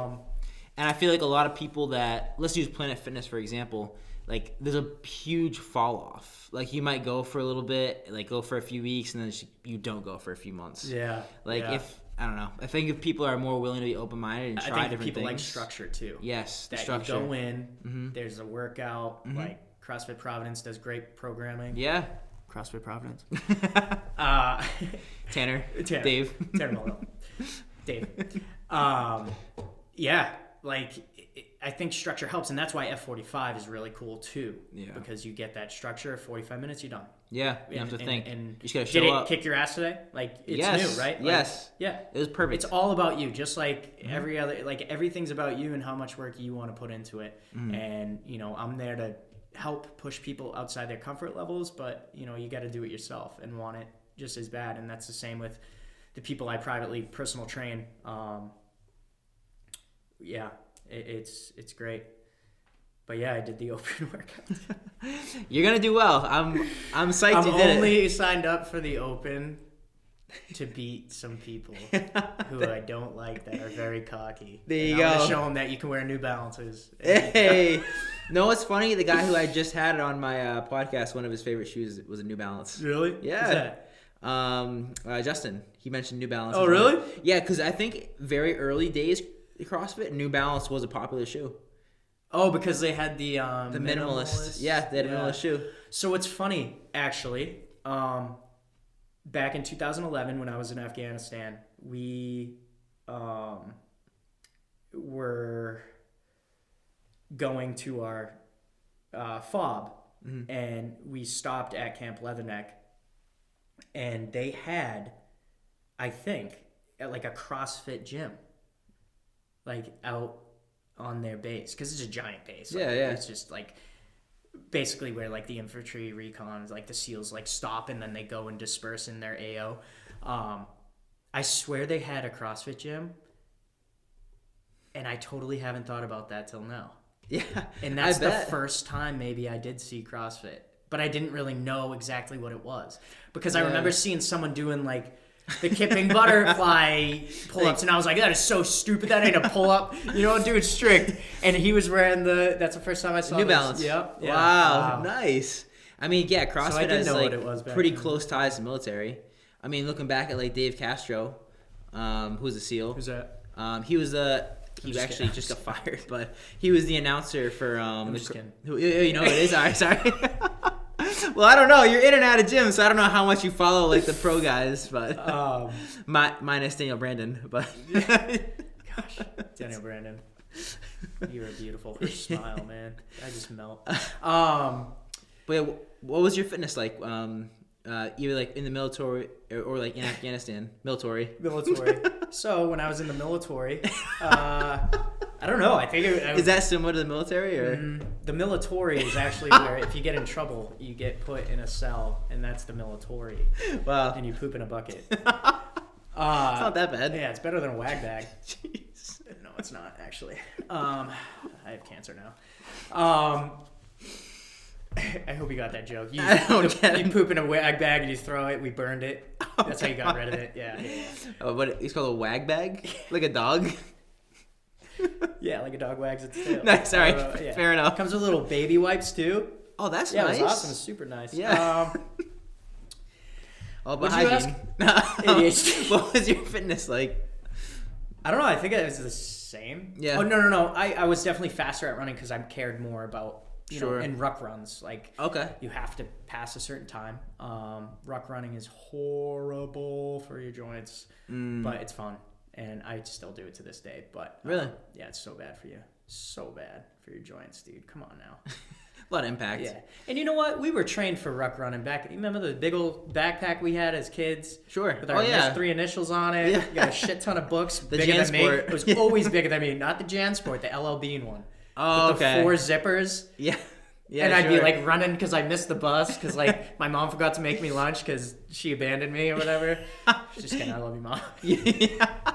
And I feel like a lot of people that, let's use Planet Fitness for example, like there's a huge fall off. Like you might go for a little bit, like go for a few weeks, and then you don't go for a few months. Yeah. I don't know. I think if people are more willing to be open-minded and try different people things. Like structure too. Yes, that structure. You go in, there's a workout, like CrossFit Providence does great programming. Yeah. CrossFit Providence. Tanner. Dave. Tanner Mullen. Dave. I think structure helps, and that's why F45 is really cool too. Yeah. Because you get that structure. 45 minutes, you're done. Yeah. You have to think. And you just gotta show did it up. Kick your ass today? Like it's new, right? Yes. Yeah. It was perfect. It's all about you, just like every other. Like everything's about you and how much work you want to put into it. And I'm there to help push people outside their comfort levels, but you got to do it yourself and want it just as bad. And that's the same with the people I privately personal train. It's great. But yeah, I did the open workout. You're gonna do well. I'm psyched you did it. I'm only signed up for the open to beat some people who I don't like that are very cocky. There you go. I'm go. gonna show them that you can wear New Balances. Hey, no, what's funny? The guy who I just had on my podcast, one of his favorite shoes was a New Balance. Really? Yeah. Who's that? Justin. He mentioned New Balance. Oh, really? Yeah, because I think very early days CrossFit, New Balance was a popular shoe. Oh, because they had the minimalist. Yeah, they had a minimalist shoe. So what's funny, actually, back in 2011 when I was in Afghanistan, we were going to our fob, and we stopped at Camp Leatherneck, and they had, I think, like a CrossFit gym, like out on their base, because it's a giant base. Like, it's just like basically where like the infantry recons, like the SEALs, like stop and then they go and disperse in their AO. I swear they had a CrossFit gym, and I totally haven't thought about that till now. Yeah, and that's the first time maybe I did see CrossFit, but I didn't really know exactly what it was, because I remember seeing someone doing like the kipping butterfly pull-ups, and I was like, that is so stupid. That ain't a pull-up. You don't do it strict. And he was wearing that's the first time I saw New Balance. Yep. Yeah. Wow, nice. I mean, yeah, CrossFit has like pretty then. Close ties to military. I mean, looking back at like Dave Castro, who was a SEAL. Who's that? He was he actually just got fired, but he was the announcer for I'm just kidding. You know what it is? All right, sorry. Well, I don't know. You're in and out of gym, so I don't know how much you follow like the pro guys, but minus Daniel Brandon. But gosh, Daniel Brandon, you are beautiful. Her smile, man, I just melt. But yeah, what was your fitness like? Either like in the military or like in Afghanistan, military. So when I was in the military, I don't know. I think is that similar to the military, or the military is actually where if you get in trouble, you get put in a cell, and that's the military. Wow. And you poop in a bucket. It's not that bad. Yeah, it's better than a wag bag. Jeez. No, it's not actually. I have cancer now. I hope you got that joke. You poop in a wag bag and you throw it. We burned it. That's how you got rid of it. Yeah. Oh, but it's called a wag bag, like a dog. Yeah, like a dog wags its tail. Nice. Sorry. Fair enough. Comes with little baby wipes too. Oh, that's nice. Yeah, it was awesome. It's super nice. Yeah. All about hygiene. What was your fitness like? I don't know. I think it was the same. Yeah. Oh no. I was definitely faster at running because I cared more about. You know, in ruck runs, like you have to pass a certain time. Ruck running is horrible for your joints, but it's fun, and I still do it to this day. But really, yeah, it's so bad for you, so bad for your joints, dude. Come on now. A lot of impact. Yeah, and you know what? We were trained for ruck running back. You remember the big old backpack we had as kids? Sure. With our 3 initials on it. Yeah. You got a shit ton of books. The bigger than me. JanSport. It was always bigger than me. Not the JanSport, the LL Bean one. Oh, with the 4 zippers. Yeah. Yeah, and I'd be like running because I missed the bus because like my mom forgot to make me lunch because she abandoned me or whatever. She's just kidding. I love you, Mom. Yeah.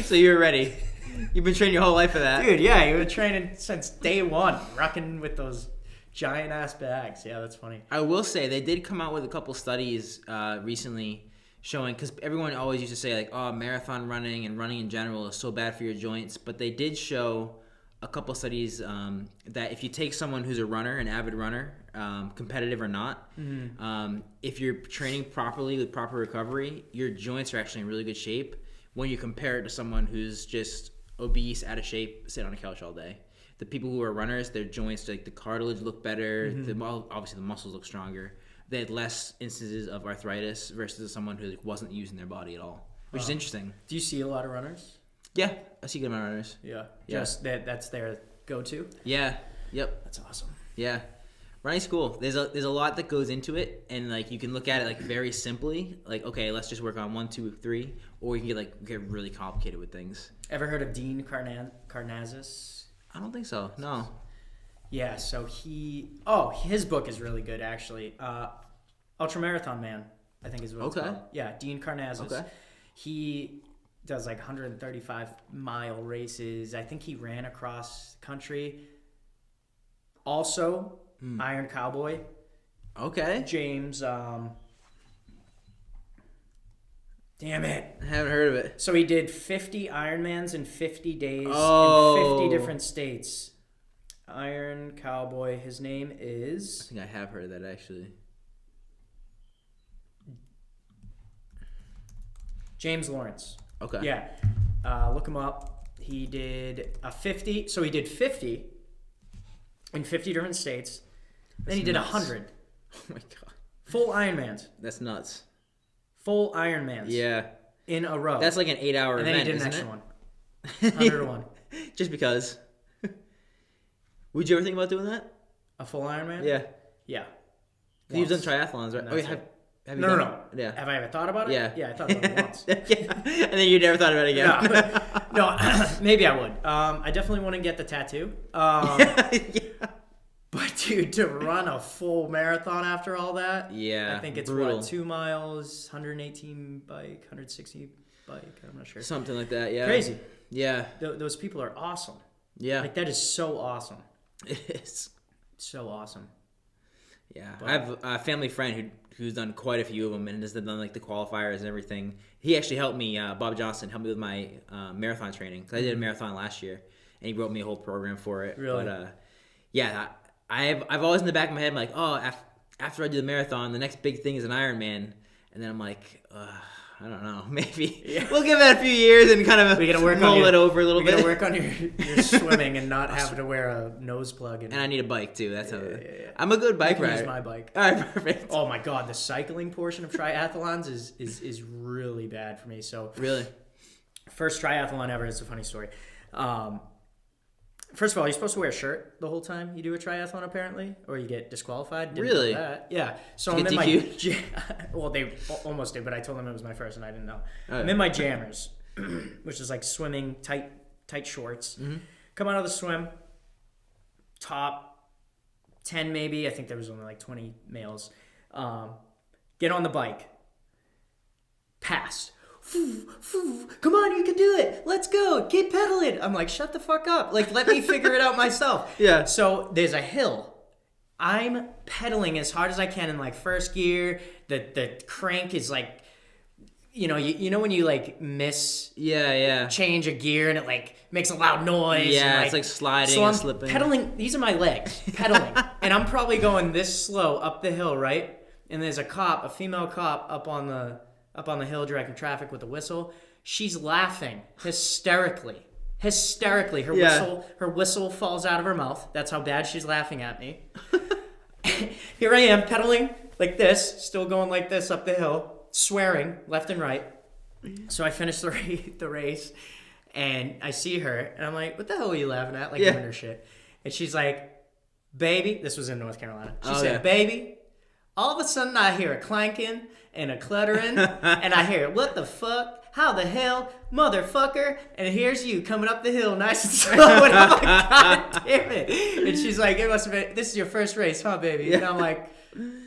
So you're ready. You've been training your whole life for that. Dude, yeah. You've been training since day one, rocking with those giant ass bags. Yeah, that's funny. I will say they did come out with a couple studies recently showing, because everyone always used to say like, oh, marathon running and running in general is so bad for your joints. But they did show a couple studies that if you take someone who's a runner, an avid runner, competitive or not, if you're training properly with proper recovery, your joints are actually in really good shape when you compare it to someone who's just obese, out of shape, sit on a couch all day. The people who are runners, their joints, like the cartilage look better, obviously the muscles look stronger. They had less instances of arthritis versus someone who wasn't using their body at all, which is interesting. Do you see a lot of runners? Yeah, I see good amount of runners. Yeah. Just that's their go-to? Yeah. Yep. That's awesome. Yeah. Running's cool. There's a lot that goes into it, and like you can look at it like very simply, like okay, let's just work on 1, 2, 3, or you can get really complicated with things. Ever heard of Dean Karnazes? I don't think so. No. Yeah. So his book is really good actually. Ultramarathon Man, I think is what it's called. Yeah, Dean Karnazes. Okay. He does like 135-mile races. I think he ran across country. Also, Iron Cowboy. Okay. James. Damn it. I haven't heard of it. So he did 50 Ironmans in 50 days Oh. in 50 different states. Iron Cowboy. His name is... I think I have heard of that, actually. James Lawrence. Okay. Yeah. Look him up. He did a 50. So he did 50 in 50 different states. Then he did nuts. 100. Oh, my God. Full Ironmans. That's nuts. Full Ironmans. Yeah. In a row. That's like an 8-hour and then event, he did an isn't extra it? one. 100 to 1. Just because. Would you ever think about doing that? A full Ironman? Yeah. Yeah. You've done triathlons, right? And Oh, that's have you No. done it? Yeah. Have I ever thought about it? Yeah. Yeah, I thought about it once. Yeah. And then you never thought about it again. No, maybe I would. I definitely want to get the tattoo. Yeah. But dude, to run a full marathon after all that, Yeah. I think it's brutal. 2 miles, 118 bike, 160 bike. I'm not sure. Something like that, yeah. Crazy. Yeah. Those people are awesome. Yeah. Like that is so awesome. It is. So awesome. Yeah. But- I have a family friend who's done quite a few of them and has done like the qualifiers and everything. He actually helped me, Bob Johnson, helped me with my marathon training. Because I did a marathon last year. And he wrote me a whole program for it. Really? But yeah, I've always in the back of my head, I'm like, oh, after I do the marathon, the next big thing is an Ironman. And then I'm like, I don't know, maybe we'll give that a few years and kind of We gotta work mull on it over a little We bit. gotta work on your swimming and not having to wear a nose plug. And I need a bike too. That's how. yeah. I'm a good bike I can rider. use my bike. All right, perfect. Oh my god, the cycling portion of triathlons is really bad for me. So Really? first triathlon ever. It's a funny story. First of all, you're supposed to wear a shirt the whole time you do a triathlon, apparently, or you get disqualified. Didn't know Really? that. Yeah. So Did I'm you in get my well, they almost did, but I told them it was my first, and I didn't know. Oh. I'm in my jammers, which is like swimming tight shorts. Mm-hmm. Come out of the swim, top 10 maybe. I think there was only like 20 males. Get on the bike. Passed. Come on, you can do it. Let's go. Keep pedaling. I'm like, shut the fuck up. Like, let me figure it out myself. Yeah. So there's a hill. I'm pedaling as hard as I can in like first gear. The crank is like, you know when you like Yeah. change a gear and it like makes a loud noise. Yeah, and, it's like sliding so and I'm slipping. pedaling. These are my legs pedaling, and I'm probably going this slow up the hill, right? And there's a female cop up on the hill directing traffic with a whistle. She's laughing hysterically. Her whistle falls out of her mouth. That's how bad she's laughing at me. Here I am pedaling like this, still going like this up the hill, swearing left and right. So I finish the race, and I see her, and I'm like, "What the hell are you laughing at?" Like doing her shit. And she's like, "Baby," this was in North Carolina. She said, "Baby." All of a sudden, I hear a clanking and a cluttering, and I hear, "What the fuck? How the hell, motherfucker?" And here's you coming up the hill nice and slow, and I'm like, "God damn it!" And she's like, "It must have been. This is your first race, huh, baby?" Yeah. And I'm like,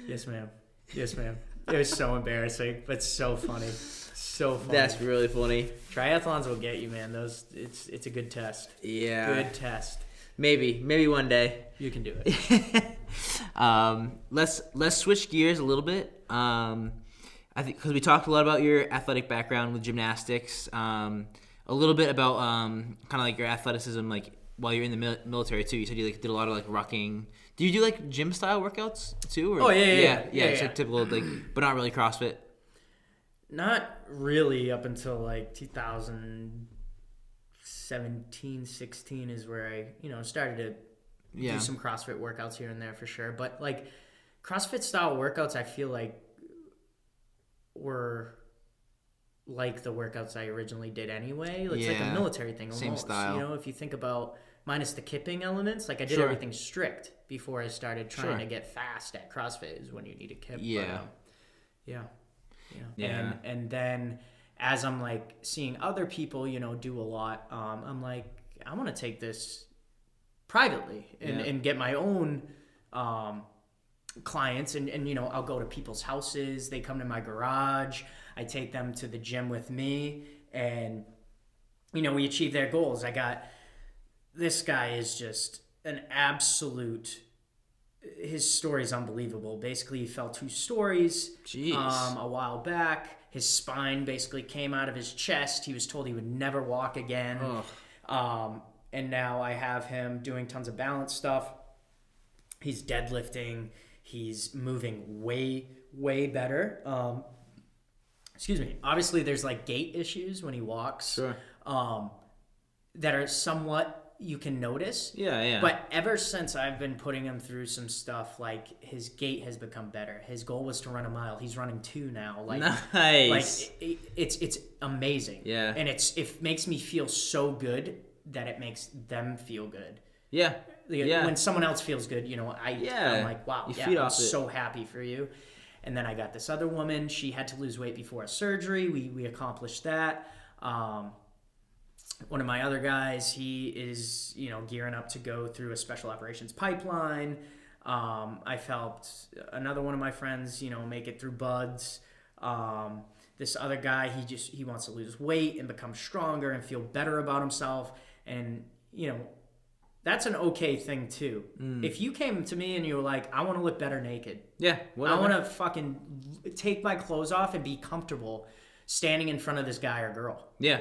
"Yes, ma'am. Yes, ma'am." It was so embarrassing, but so funny. So funny. That's really funny. Triathlons will get you, man. It's a good test. Yeah. Good test. Maybe one day. You can do it. Let's switch gears a little bit. I think because we talked a lot about your athletic background with gymnastics, a little bit about kind of like your athleticism, like while you're in the military too. You said you like did a lot of like rucking. Do you do like gym style workouts too? Or? Oh yeah. It's like typical like, but not really CrossFit. Not really up until like 2017, 16 is where I started to do some CrossFit workouts here and there for sure. But like CrossFit style workouts, I feel like were like the workouts I originally did anyway. It's like a military thing almost. Same style. If you think about minus the kipping elements, like I did everything strict before I started trying to get fast at CrossFit is when you need a kip. Yeah. But, And then as I'm like seeing other people, do a lot, I'm like, I want to take this privately and get my own clients and I'll go to people's houses. They come to my garage. I take them to the gym with me and, we achieve their goals. This guy is just an absolute, his story is unbelievable. Basically, he fell 2 stories a while back. His spine basically came out of his chest. He was told he would never walk again. And now I have him doing tons of balance stuff. He's deadlifting. He's moving way, way better. Excuse me. Obviously, there's like gait issues when he walks. Sure. That are somewhat you can notice. Yeah. But ever since I've been putting him through some stuff, like his gait has become better. His goal was to run a mile. He's running 2 now. Like, nice. Like it's amazing. Yeah. And it makes me feel so good that it makes them feel good. Yeah. When someone else feels good, I'm like, wow, I'm so happy for you. And then I got this other woman. She had to lose weight before a surgery. We accomplished that. One of my other guys, he is, gearing up to go through a special operations pipeline. I've helped another one of my friends, make it through BUD/S. This other guy, he wants to lose weight and become stronger and feel better about himself. And, that's an okay thing too. If you came to me and you were like, I want to look better naked. Yeah. Whatever. I want to fucking take my clothes off and be comfortable standing in front of this guy or girl. Yeah.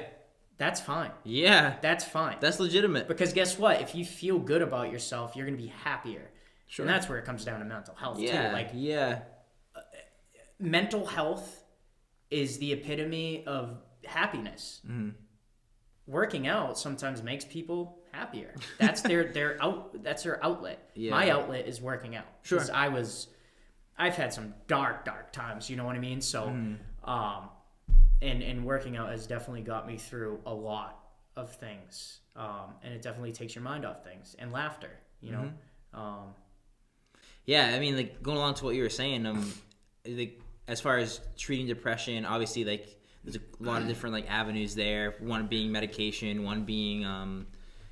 That's fine. Yeah. That's fine. That's legitimate. Because guess what? If you feel good about yourself, you're going to be happier. Sure. And that's where it comes down to mental health too. Like, mental health is the epitome of happiness. Working out sometimes makes people happier. That's their outlet. Yeah. My outlet is working out. Sure. I've had some dark times, you know what I mean? So and working out has definitely got me through a lot of things. And it definitely takes your mind off things. And laughter, Yeah, I mean, like, going along to what you were saying, like, as far as treating depression, obviously, like, there's a lot of different, like, avenues there. One being medication, one being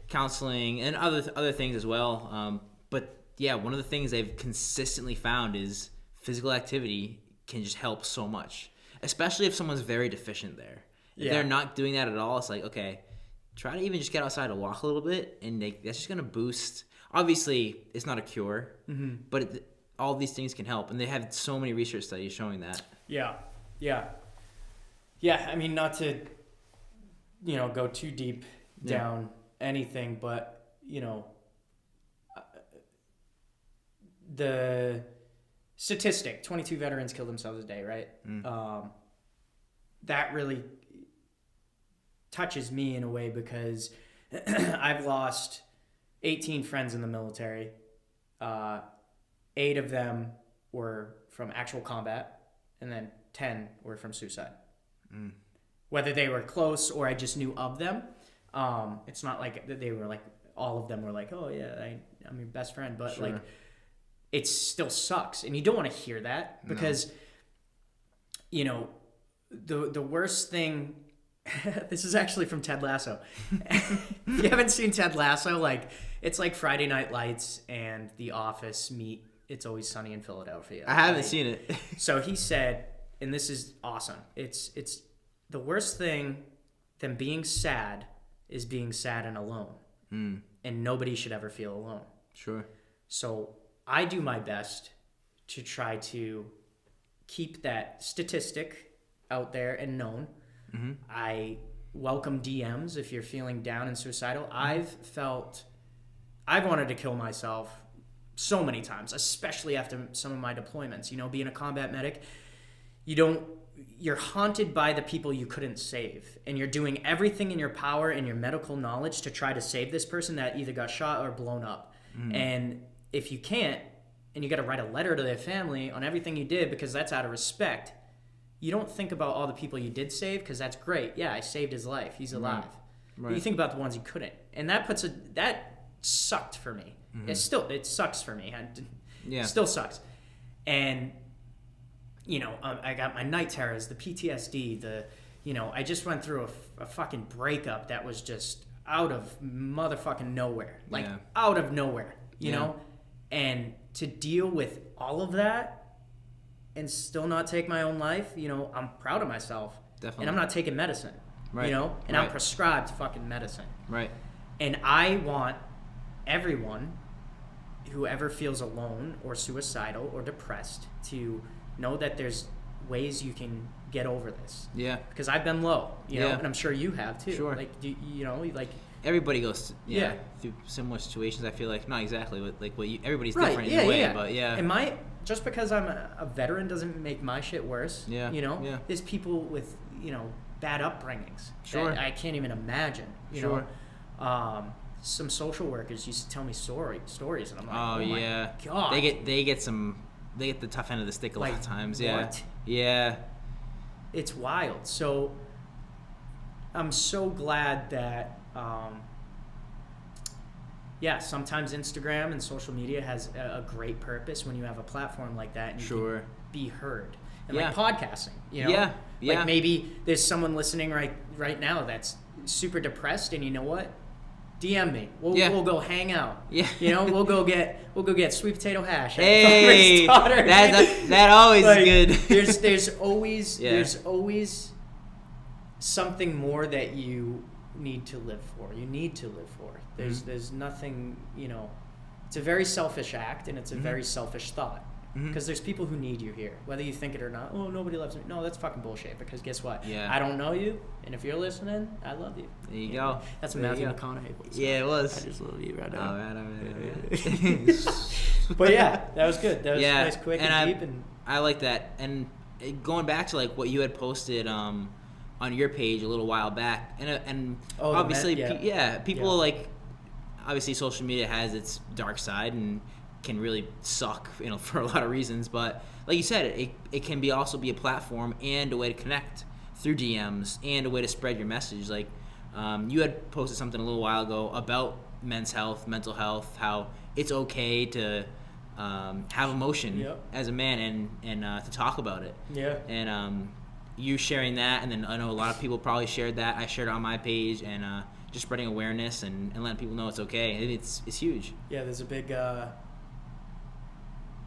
counseling, and other things as well. But yeah, one of the things they've consistently found is physical activity can just help so much, especially if someone's very deficient there. If they're not doing that at all, it's like, okay, try to even just get outside and walk a little bit, and that's just going to boost. Obviously, it's not a cure, but all these things can help, and they have so many research studies showing that. Yeah, I mean, not to, go too deep down anything, but, the statistic, 22 veterans kill themselves a day, right? That really touches me in a way because I've lost 18 friends in the military. 8 of them were from actual combat, and then 10 were from suicide. Whether they were close or I just knew of them, it's not like they were like, all of them were like, oh yeah, I'm your best friend, but like, it still sucks, and you don't want to hear that because, the worst thing. This is actually from Ted Lasso. If you haven't seen Ted Lasso, like, it's like Friday Night Lights and The Office meet It's Always Sunny in Philadelphia. I haven't seen it. So he said, and this is awesome, it's the worst thing than being sad is being sad and alone. And nobody should ever feel alone. Sure. So I do my best to try to keep that statistic out there and known. I welcome DMs if you're feeling down and suicidal. I've wanted to kill myself so many times, especially after some of my deployments. Being a combat medic, you're haunted by the people you couldn't save, and you're doing everything in your power and your medical knowledge to try to save this person that either got shot or blown up. And if you can't, and you got to write a letter to their family on everything you did because that's out of respect, you don't think about all the people you did save because that's great. Yeah, I saved his life. He's alive. Right. But you think about the ones you couldn't. And that sucked for me. It sucks for me. Still sucks. And, I got my night terrors, the PTSD, I just went through a fucking breakup that was just out of motherfucking nowhere. Like, out of nowhere, you know? And to deal with all of that and still not take my own life, I'm proud of myself. Definitely. And I'm not taking medicine, and I'm prescribed fucking medicine. Right. And I want everyone who ever feels alone or suicidal or depressed to know that there's ways you can get over this. Yeah. Because I've been low, you know, and I'm sure you have too. Sure. Like, you know, like everybody goes through similar situations. I feel like not exactly what you. Everybody's right, different in a way, but yeah. And just because I'm a veteran doesn't make my shit worse. Yeah. You know. Yeah. There's people with, you know, bad upbringings. Sure. I can't even imagine. You know. Some social workers used to tell me stories, and I'm like, oh my God. They get the tough end of the stick a lot of times. Yeah. What? Yeah. It's wild. So I'm so glad that sometimes Instagram and social media has a great purpose when you have a platform like that and you can be heard. And like podcasting, you know? Yeah. Like maybe there's someone listening right now that's super depressed, and you know what? DM me. We'll go hang out. Yeah. You know, we'll go get sweet potato hash. Hey, that always like, is good. there's always something more that you need to live for. You need to live for. There's nothing, you know. It's a very selfish act, and it's a very selfish thought. Because there's people who need you here, whether you think it or not. Oh, nobody loves me. No, that's fucking bullshit. Because guess what? Yeah. I don't know you, and if you're listening, I love you. There you go. That's a Matthew McConaughey voice. Yeah, it was. I just love you right now. All right. But yeah, that was good. That was nice, quick, and deep. And I like that. And going back to like what you had posted on your page a little while back, and obviously, people like obviously social media has its dark side and can really suck, you know, for a lot of reasons. But like you said, it can also be a platform and a way to connect through DMs and a way to spread your message. Like you had posted something a little while ago about men's health, mental health, how it's okay to have emotion as a man and to talk about it. Yeah. And you sharing that, and then I know a lot of people probably shared that. I shared it on my page, and just spreading awareness and letting people know it's okay. It's huge. Yeah, there's a big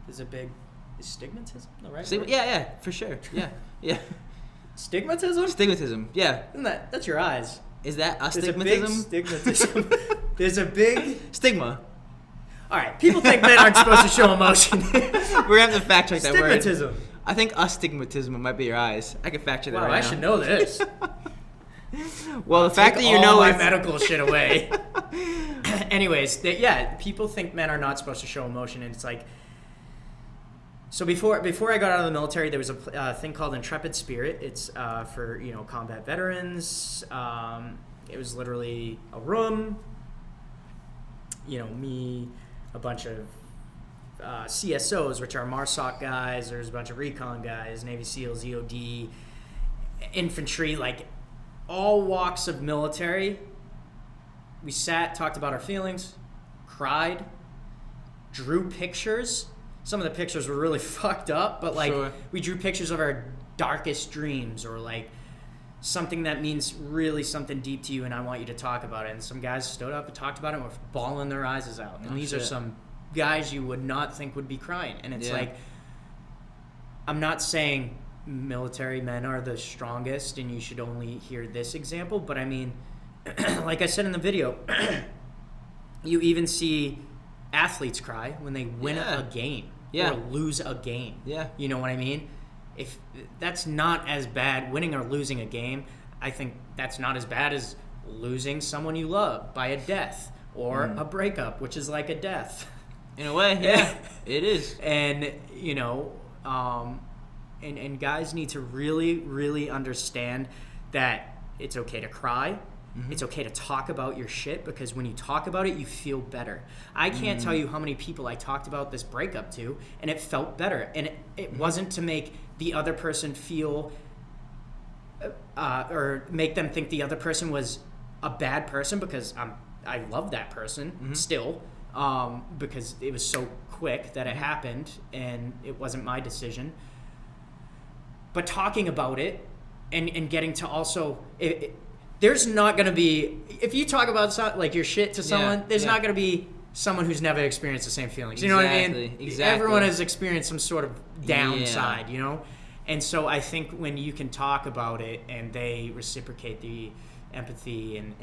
is stigmatism the right word? Yeah, for sure. Yeah. Stigmatism? Stigmatism, yeah. Isn't that's your eyes. Is that a There's stigmatism? A big stigmatism. There's a big stigma. All right, people think men aren't supposed to show emotion. We're having to fact check that word. Stigmatism. I think astigmatism might be your eyes. I can fact check that right now. I should know this. Well, the fact that you know all my medical shit away. Anyways, people think men are not supposed to show emotion, and it's like. So before I got out of the military, there was a thing called Intrepid Spirit. It's for, you know, combat veterans. It was literally a room. You know, me, a bunch of CSOs, which are MARSOC guys. There's a bunch of recon guys, Navy SEALs, EOD, infantry, like all walks of military. We sat, talked about our feelings, cried, drew pictures. Some of the pictures were really fucked up, but like we drew pictures of our darkest dreams, or like something that means really something deep to you, and I want you to talk about it. And some guys stood up and talked about it and were bawling their eyes out. And these are some guys you would not think would be crying. And it's like, I'm not saying military men are the strongest and you should only hear this example, but I mean, like I said in the video, you even see athletes cry when they win a game or lose a game. Yeah. You know what I mean? If that's not as bad, winning or losing a game, I think that's not as bad as losing someone you love by a death or a breakup, which is like a death. In a way, it is. And, you know, and guys need to really, really understand that it's okay to cry. Mm-hmm. It's okay to talk about your shit, because when you talk about it, you feel better. I can't tell you how many people I talked about this breakup to, and it felt better. And it wasn't to make the other person feel or make them think the other person was a bad person, because I love that person still, because it was so quick that it happened and it wasn't my decision. But talking about it and getting to also... there's not going to be, if you talk about like your shit to someone, there's not going to be someone who's never experienced the same feelings. You know what I mean? Exactly. Everyone has experienced some sort of downside, you know? And so I think when you can talk about it and they reciprocate the empathy and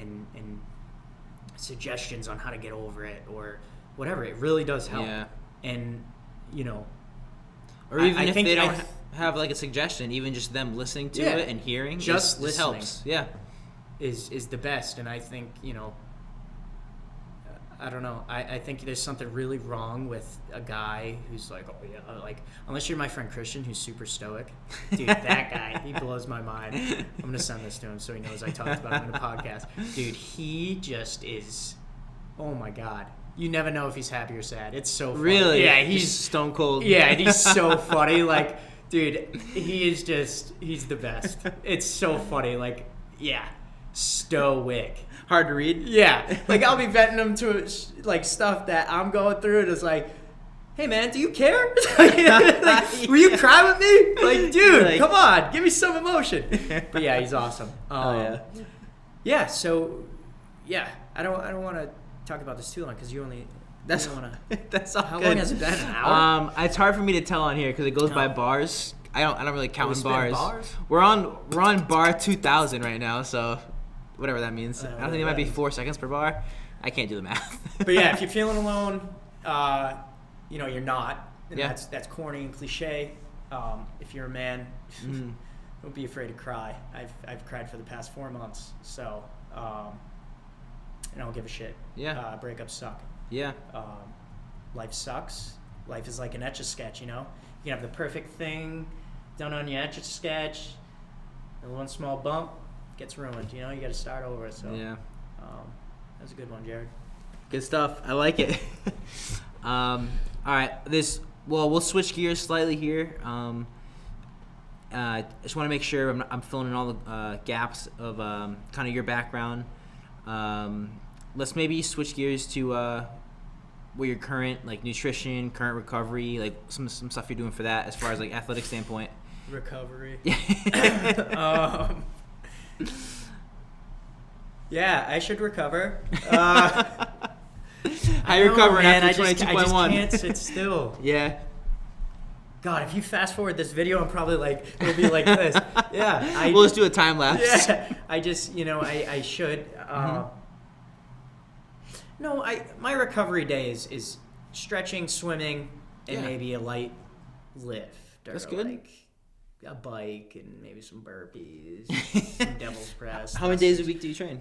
suggestions on how to get over it or whatever, it really does help. Yeah. And, you know, or even if they don't have like a suggestion, even just them listening to it and hearing, just listening helps. Yeah, is the best. And I think, I don't know. I think there's something really wrong with a guy who's like, oh yeah, like, unless you're my friend Christian, who's super stoic. Dude, that guy, he blows my mind. I'm going to send this to him so he knows I talked about him in a podcast. Dude, he just is, oh my God. You never know if he's happy or sad. It's so funny. Really? Yeah, he's stone cold. Yeah, and he's so funny. Like, dude, he's the best. It's so funny. Like, yeah, stoic. Hard to read. Yeah, like I'll be venting him to like stuff that I'm going through, and it's like, hey man, do you care? Like, will you cry with me? Like, dude, come on, give me some emotion. But yeah, he's awesome. Yeah. So yeah, I don't want to talk about this too long because you only. That's all. How good. long has it been? An hour? It's hard for me to tell on here because it goes by bars. I don't really count in bars. Bars. We're on bar 2,000 right now, so. Whatever that means. I don't think it might be 4 seconds per bar. I can't do the math. But yeah, if you're feeling alone, you're not. And yeah. That's corny and cliche. If you're a man, don't be afraid to cry. I've cried for the past 4 months, so and I don't give a shit. Yeah. Breakups suck. Yeah. Life sucks. Life is like an Etch-a-Sketch, You can have the perfect thing done on your Etch-a-Sketch, and one small bump gets ruined. You got to start over. So yeah, that's a good one, Jared. Good stuff. I like it. All right, we'll switch gears slightly here. I just want to make sure I'm filling in all the gaps of kind of your background. Let's maybe switch gears to what your current like nutrition, current recovery, like some stuff you're doing for that as far as like athletic standpoint. Recovery. Yeah, I should recover. How you recovering after 22.1? I just can't sit still. Yeah. God, if you fast forward this video, I'm probably like, it'll be like this. Yeah. We'll just do a time lapse. Yeah. I just, I should. No, my recovery day is stretching, swimming, and maybe a light lift. That's good. Like a bike and maybe some burpees, some devil's press. How many days a week do you train?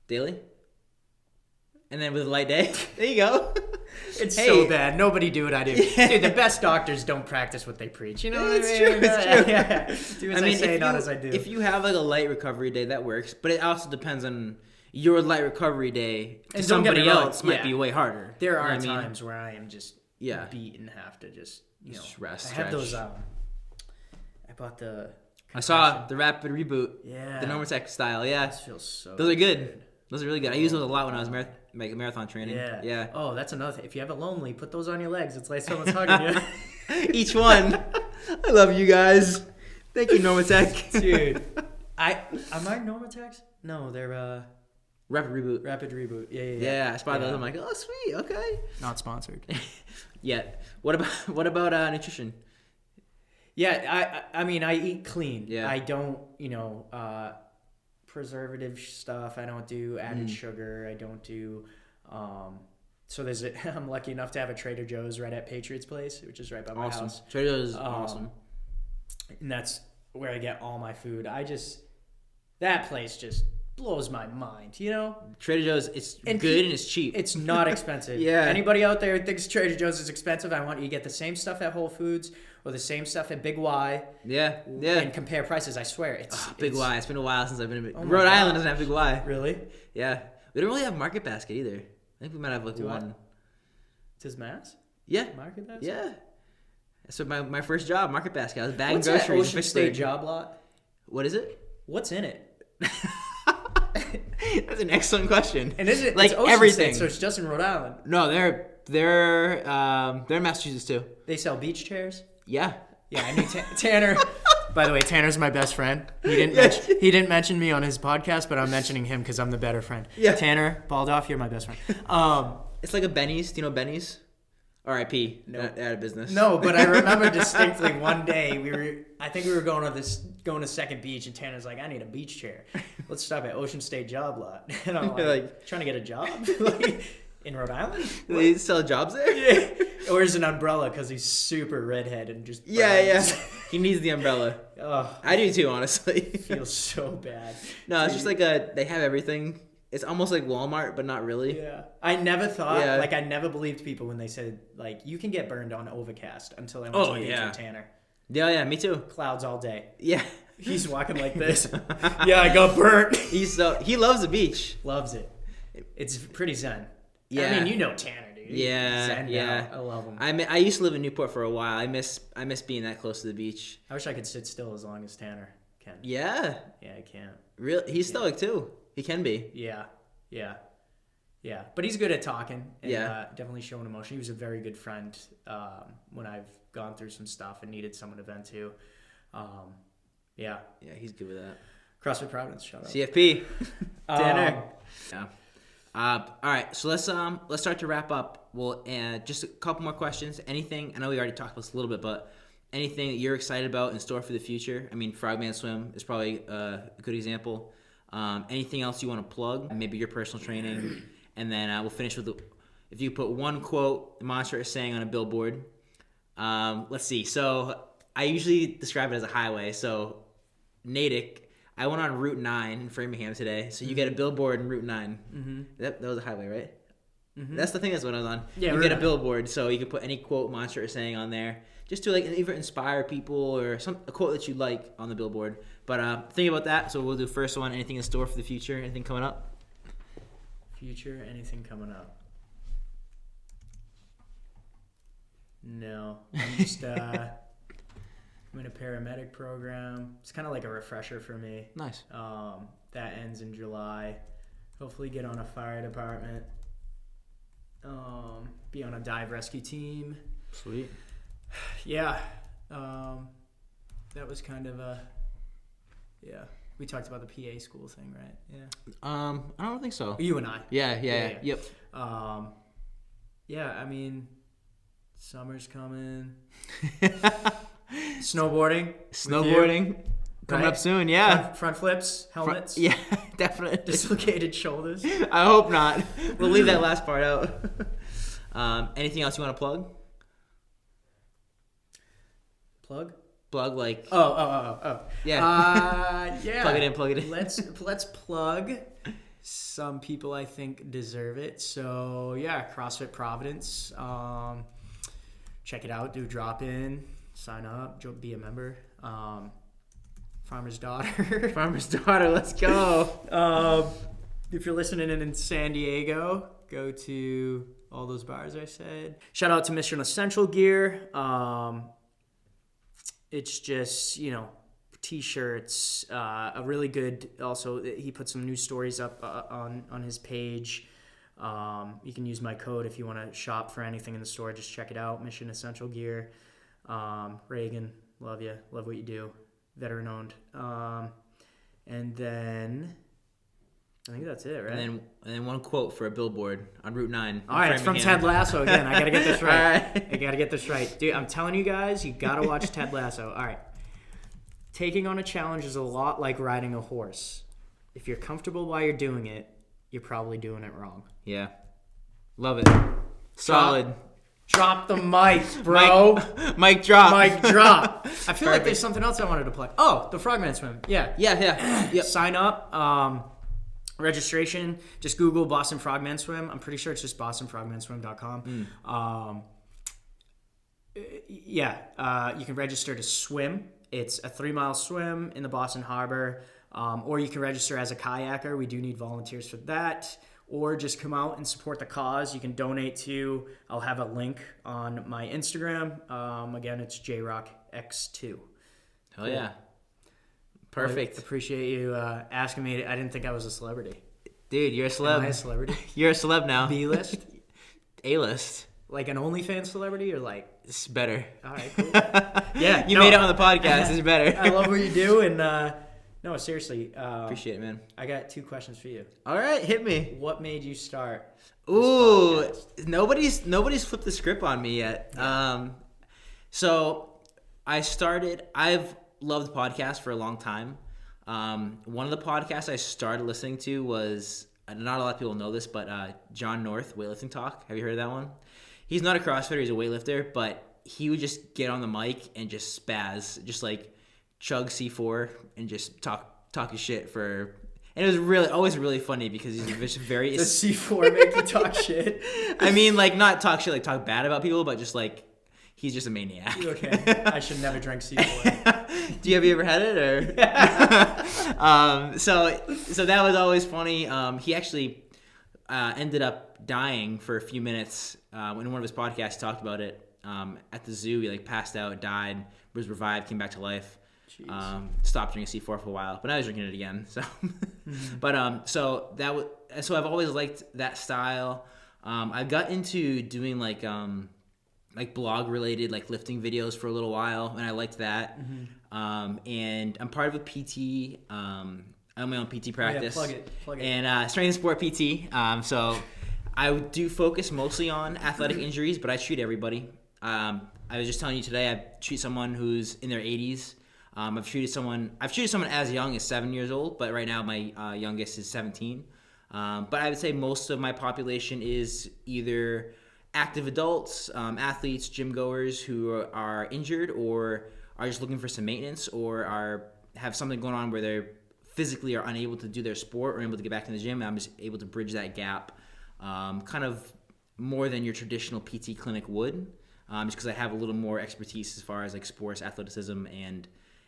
Daily? And then with a light day? There you go. It's so bad. Nobody do what I do. Dude, the best doctors don't practice what they preach. You know what I mean? It's true. Yeah. Do as I say, not as I do. If you have like a light recovery day, that works. But it also depends on your light recovery day. And somebody else might be way harder. There are times where I am just beat and have to just rest. I have those. I bought the. I saw the rapid reboot. Yeah. The Normatec style. Yeah. This feels so. Those are good. Those are really good. I use those a lot when I was marathon training. Yeah. Oh, that's another thing. If you have it lonely, put those on your legs. It's like someone's hugging you. Each one. I love you guys. Thank you, Normatec. Dude. Am I Normatecs? No, they're Rapid Reboot. Rapid Reboot. Yeah. Yeah, I spotted those. I'm like, oh, sweet. Okay. Not sponsored. Yeah. What about nutrition? Yeah, I mean, I eat clean. Yeah. I don't, preservative stuff. I don't do added sugar. I don't do. So I'm lucky enough to have a Trader Joe's right at Patriots Place, which is right by my house. Trader Joe's is awesome. And that's where I get all my food. That place just blows my mind, Trader Joe's, it's good and it's cheap. It's not expensive. Yeah. Anybody out there who thinks Trader Joe's is expensive, I want you to get the same stuff at Whole Foods or the same stuff at Big Y. Yeah. And compare prices. I swear. Big Y. It's been a while since I've been in Rhode Island doesn't have Big Y. Really? Yeah. We don't really have Market Basket either. I think we might have one. Does Mass? Yeah. Market Basket? Yeah. So my first job, Market Basket. I was bagging groceries. groceries. What's that Ocean State job lot? What is it? What's in it? That's an excellent question. And is it like it's everything? State, so it's just in Rhode Island. No, they're in Massachusetts too. They sell beach chairs. Yeah. Yeah, I knew Tanner. By the way, Tanner's my best friend. He didn't mention me on his podcast, but I'm mentioning him because I'm the better friend. Yeah. Tanner Baldoff, you're my best friend. It's like a Benny's. Do you know Benny's? R.I.P. No. They're out of business. No, but I remember distinctly one day I think we were going to Second Beach, and Tanner's like, I need a beach chair. Let's stop at Ocean State job lot. And I'm like trying to get a job. In Rhode Island? They sell jobs there? Yeah. Or is an umbrella because he's super redhead and just burns. Yeah. He needs the umbrella. Oh, I do too, honestly. feels so bad. No, it's just like they have everything. It's almost like Walmart, but not really. Yeah. I never thought, I never believed people when they said, like, you can get burned on overcast until I went to the beach with Tanner. Yeah, me too. Clouds all day. Yeah. He's walking like this. Yeah, I got burnt. He loves the beach. Loves it. It's pretty zen. Yeah. I mean, you know Tanner, dude. Yeah, Zen yeah. now. I love him. I used to live in Newport for a while. I miss being that close to the beach. I wish I could sit still as long as Tanner can. Yeah. Yeah, I can't. Really, he's stoic too. He can be. Yeah. But he's good at talking and definitely showing emotion. He was a very good friend when I've gone through some stuff and needed someone to vent to. Yeah, he's good with that. CrossFit Providence, shout out. CFP. Tanner. Yeah. All right, so let's start to wrap up. Well, just a couple more questions. Anything? I know we already talked about this a little bit, but anything that you're excited about in store for the future? I mean, Frogman Swim is probably a good example. Anything else you want to plug? Maybe your personal training, and then we'll finish with if you put one quote, mantra, or saying on a billboard. Let's see. So I usually describe it as a highway. So Natick. I went on Route 9 in Framingham today, so you get a billboard in Route 9. Mm-hmm. That was a highway, right? Mm-hmm. That's the thing that's what I was on. Yeah, you get a billboard, so you can put any quote, mantra, or saying on there, just to like either inspire people or a quote that you like on the billboard. But think about that. So we'll do first one. Anything in store for the future? Anything coming up? Future? Anything coming up? No, I'm just I'm in a paramedic program. It's kind of like a refresher for me. Nice. That ends in July. Hopefully get on a fire department. Be on a dive rescue team. Sweet. Yeah. That was kind of we talked about the PA school thing, right? Yeah. I don't think so. You and I. Yeah. Yep. I mean, summer's coming. Snowboarding coming up soon. Yeah. Front flips, helmets. Yeah, definitely. Dislocated shoulders. I hope not. We'll leave that last part out. Anything else you want to plug? Plug like. Oh. Yeah. Yeah. Plug it in. Let's plug. Some people I think deserve it. So yeah, CrossFit Providence. Check it out. Do drop in. Sign up, be a member. Farmer's Daughter. Farmer's Daughter, let's go. If you're listening in San Diego, go to all those bars I said. Shout out to Mission Essential Gear. It's just, t-shirts, a really good, also, he put some news stories up on his page. You can use my code if you want to shop for anything in the store. Just check it out, Mission Essential Gear. Reagan, love you. Love what you do. Veteran owned. And then I think that's it, right? And then one quote for a billboard on Route 9. All right, it's from Ted Lasso again. I got to get this right. All right. I got to get this right. Dude, I'm telling you guys, you got to watch Ted Lasso. All right. Taking on a challenge is a lot like riding a horse. If you're comfortable while you're doing it, you're probably doing it wrong. Yeah. Love it. Solid. Drop the mic, bro. Mic drop. Mic drop. I feel like there's something else I wanted to plug. Oh, the Frogman Swim. Yeah. Yep. Sign up. Registration. Just Google Boston Frogman Swim. I'm pretty sure it's just bostonfrogmanswim.com. You can register to swim. It's a 3-mile swim in the Boston Harbor. Or you can register as a kayaker. We do need volunteers for that. Or just come out and support the cause. You can donate to, I'll have a link on my Instagram. Again, it's JRockX2. Hell yeah. Perfect. I appreciate you asking me. I didn't think I was a celebrity. Dude, you're a celeb. Am I a celebrity? You're a celeb now. B-list? A-list. Like an OnlyFans celebrity or like? It's better. All right, cool. Yeah. You made it on the podcast. It's better. I love what you do and... No, seriously. Appreciate it, man. I got 2 questions for you. All right, hit me. What made you start this podcast? Nobody's flipped the script on me yet. Yeah. So I've loved podcasts for a long time. One of the podcasts I started listening to was not a lot of people know this, but John North, Weightlifting Talk. Have you heard of that one? He's not a CrossFitter, he's a weightlifter, but he would just get on the mic and just spaz, just like chug C4 and just talk his shit for... And it was always really funny because he's just very... Does C4 make you talk shit? I mean, like, not talk shit, like talk bad about people, but just like, he's just a maniac. Okay. I should never drink C4. Have you ever had it, or? So that was always funny. He actually ended up dying for a few minutes. When one of his podcasts he talked about it. At the zoo, he like passed out, died, was revived, came back to life. Stopped drinking C4 for a while, but now he's drinking it again. So, but so I've always liked that style. I got into doing like blog related like lifting videos for a little while, and I liked that. And I'm part of a PT. I own my own PT practice. Yeah, plug it. And strength and sport PT. So I do focus mostly on athletic injuries, but I treat everybody. I was just telling you today, I treat someone who's in their 80s. I've treated someone as young as 7 years old, but right now my youngest is 17. But I would say most of my population is either active adults, athletes, gym goers who are injured or are just looking for some maintenance or have something going on where they physically are unable to do their sport or able to get back in the gym. And I'm just able to bridge that gap kind of more than your traditional PT clinic would, just because I have a little more expertise as far as like sports, athleticism, and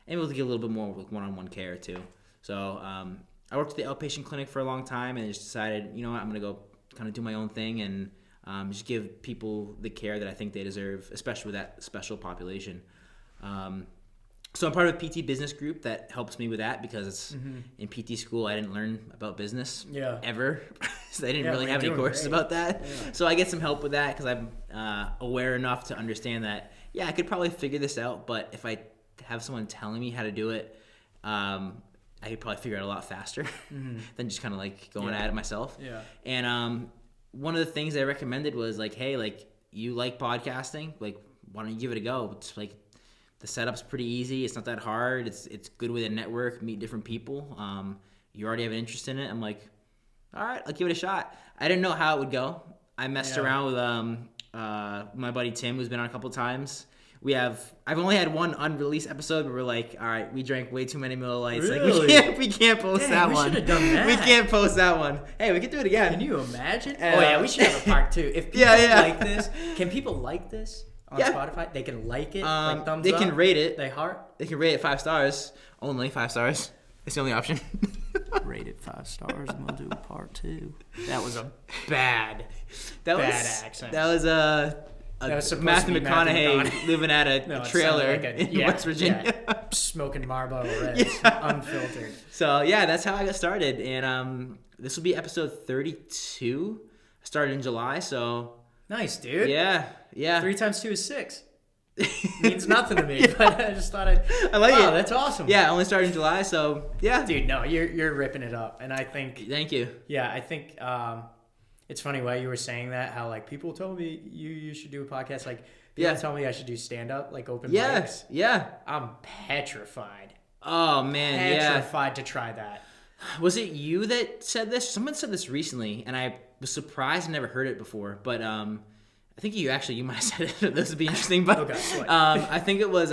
able to get a little bit more one-on-one care too. So I worked at the outpatient clinic for a long time and just decided, you know what, I'm going to go kind of do my own thing and just give people the care that I think they deserve, especially with that special population. So I'm part of a PT business group that helps me with that because in PT school I didn't learn about business ever. So they didn't really have any courses about that. Yeah. So I get some help with that because I'm aware enough to understand that, I could probably figure this out, but if I have someone telling me how to do it, I could probably figure it out a lot faster than just kind of like going at it myself. Yeah. And one of the things I recommended was like, hey, like you like podcasting, like why don't you give it a go? It's like the setup's pretty easy. It's not that hard. It's good with a network, meet different people. You already have an interest in it. I'm like, all right, I'll give it a shot. I didn't know how it would go. I messed around with my buddy Tim, who's been on a couple times. I've only had one unreleased episode, but we're like, all right, we drank way too many Miller Lights. Really? Like we can't post that one. We should have done that. We can't post that one. Hey, we can do it again. Can you imagine? We should have a part 2. If people like this, can people like this on Spotify? They can like it, like thumbs up. They can rate it. They heart. They can rate it 5 stars. Only 5 stars. It's the only option. Rate it 5 stars, and we'll do part 2. That was a bad accent. That was Matthew McConaughey living at a trailer in West Virginia. Smoking Marlboro Reds, unfiltered. So, that's how I got started. And this will be episode 32. I started in July, so... Nice, dude. Yeah. 3 times 2 is 6. Means nothing to me, but I just thought I like it. That's awesome. Yeah, I only started in July, so yeah. Dude, no, you're ripping it up, and I think... Thank you. Yeah, I think... it's funny why you were saying that, how like people told me you should do a podcast, like people tell me I should do stand-up, like open mics. Yeah. I'm petrified. Oh man, petrified to try that. Was it you that said this? Someone said this recently, and I was surprised I never heard it before, but I think you might have said it. This would be interesting, but I think it was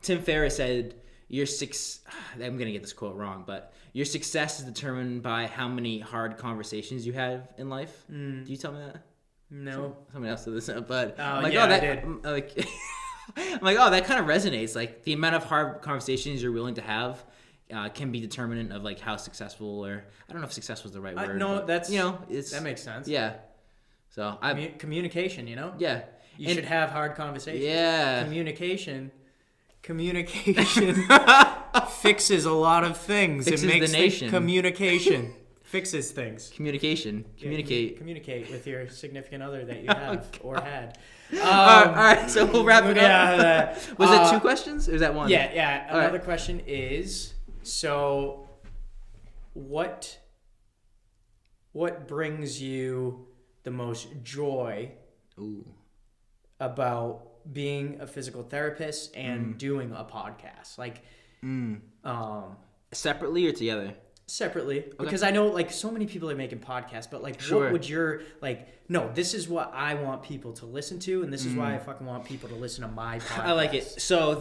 Tim Ferriss said I'm gonna get this quote wrong, but your success is determined by how many hard conversations you have in life. Do you tell me that? No. Someone else said this, but I'm like, I did. I'm like, oh, that kind of resonates. Like the amount of hard conversations you're willing to have can be determinant of like how successful, or I don't know if successful is the right word. No, but, that makes sense. Yeah. So communication, Yeah. You should have hard conversations. Yeah. Communication fixes a lot of things. Fixes the nation. Communication fixes things. Communication. Communicate. Communicate with your significant other that you have or had. All right, so we'll wrap it up. Was it 2 questions, or is that 1? Yeah. Another question is, so what brings you the most joy about being a physical therapist and doing a podcast? Like, separately or together? separately, because I know like so many people are making podcasts, but like Sure. what would your like? No, this is what I want people to listen to, and this is why I fucking want people to listen to my podcast. I like it. So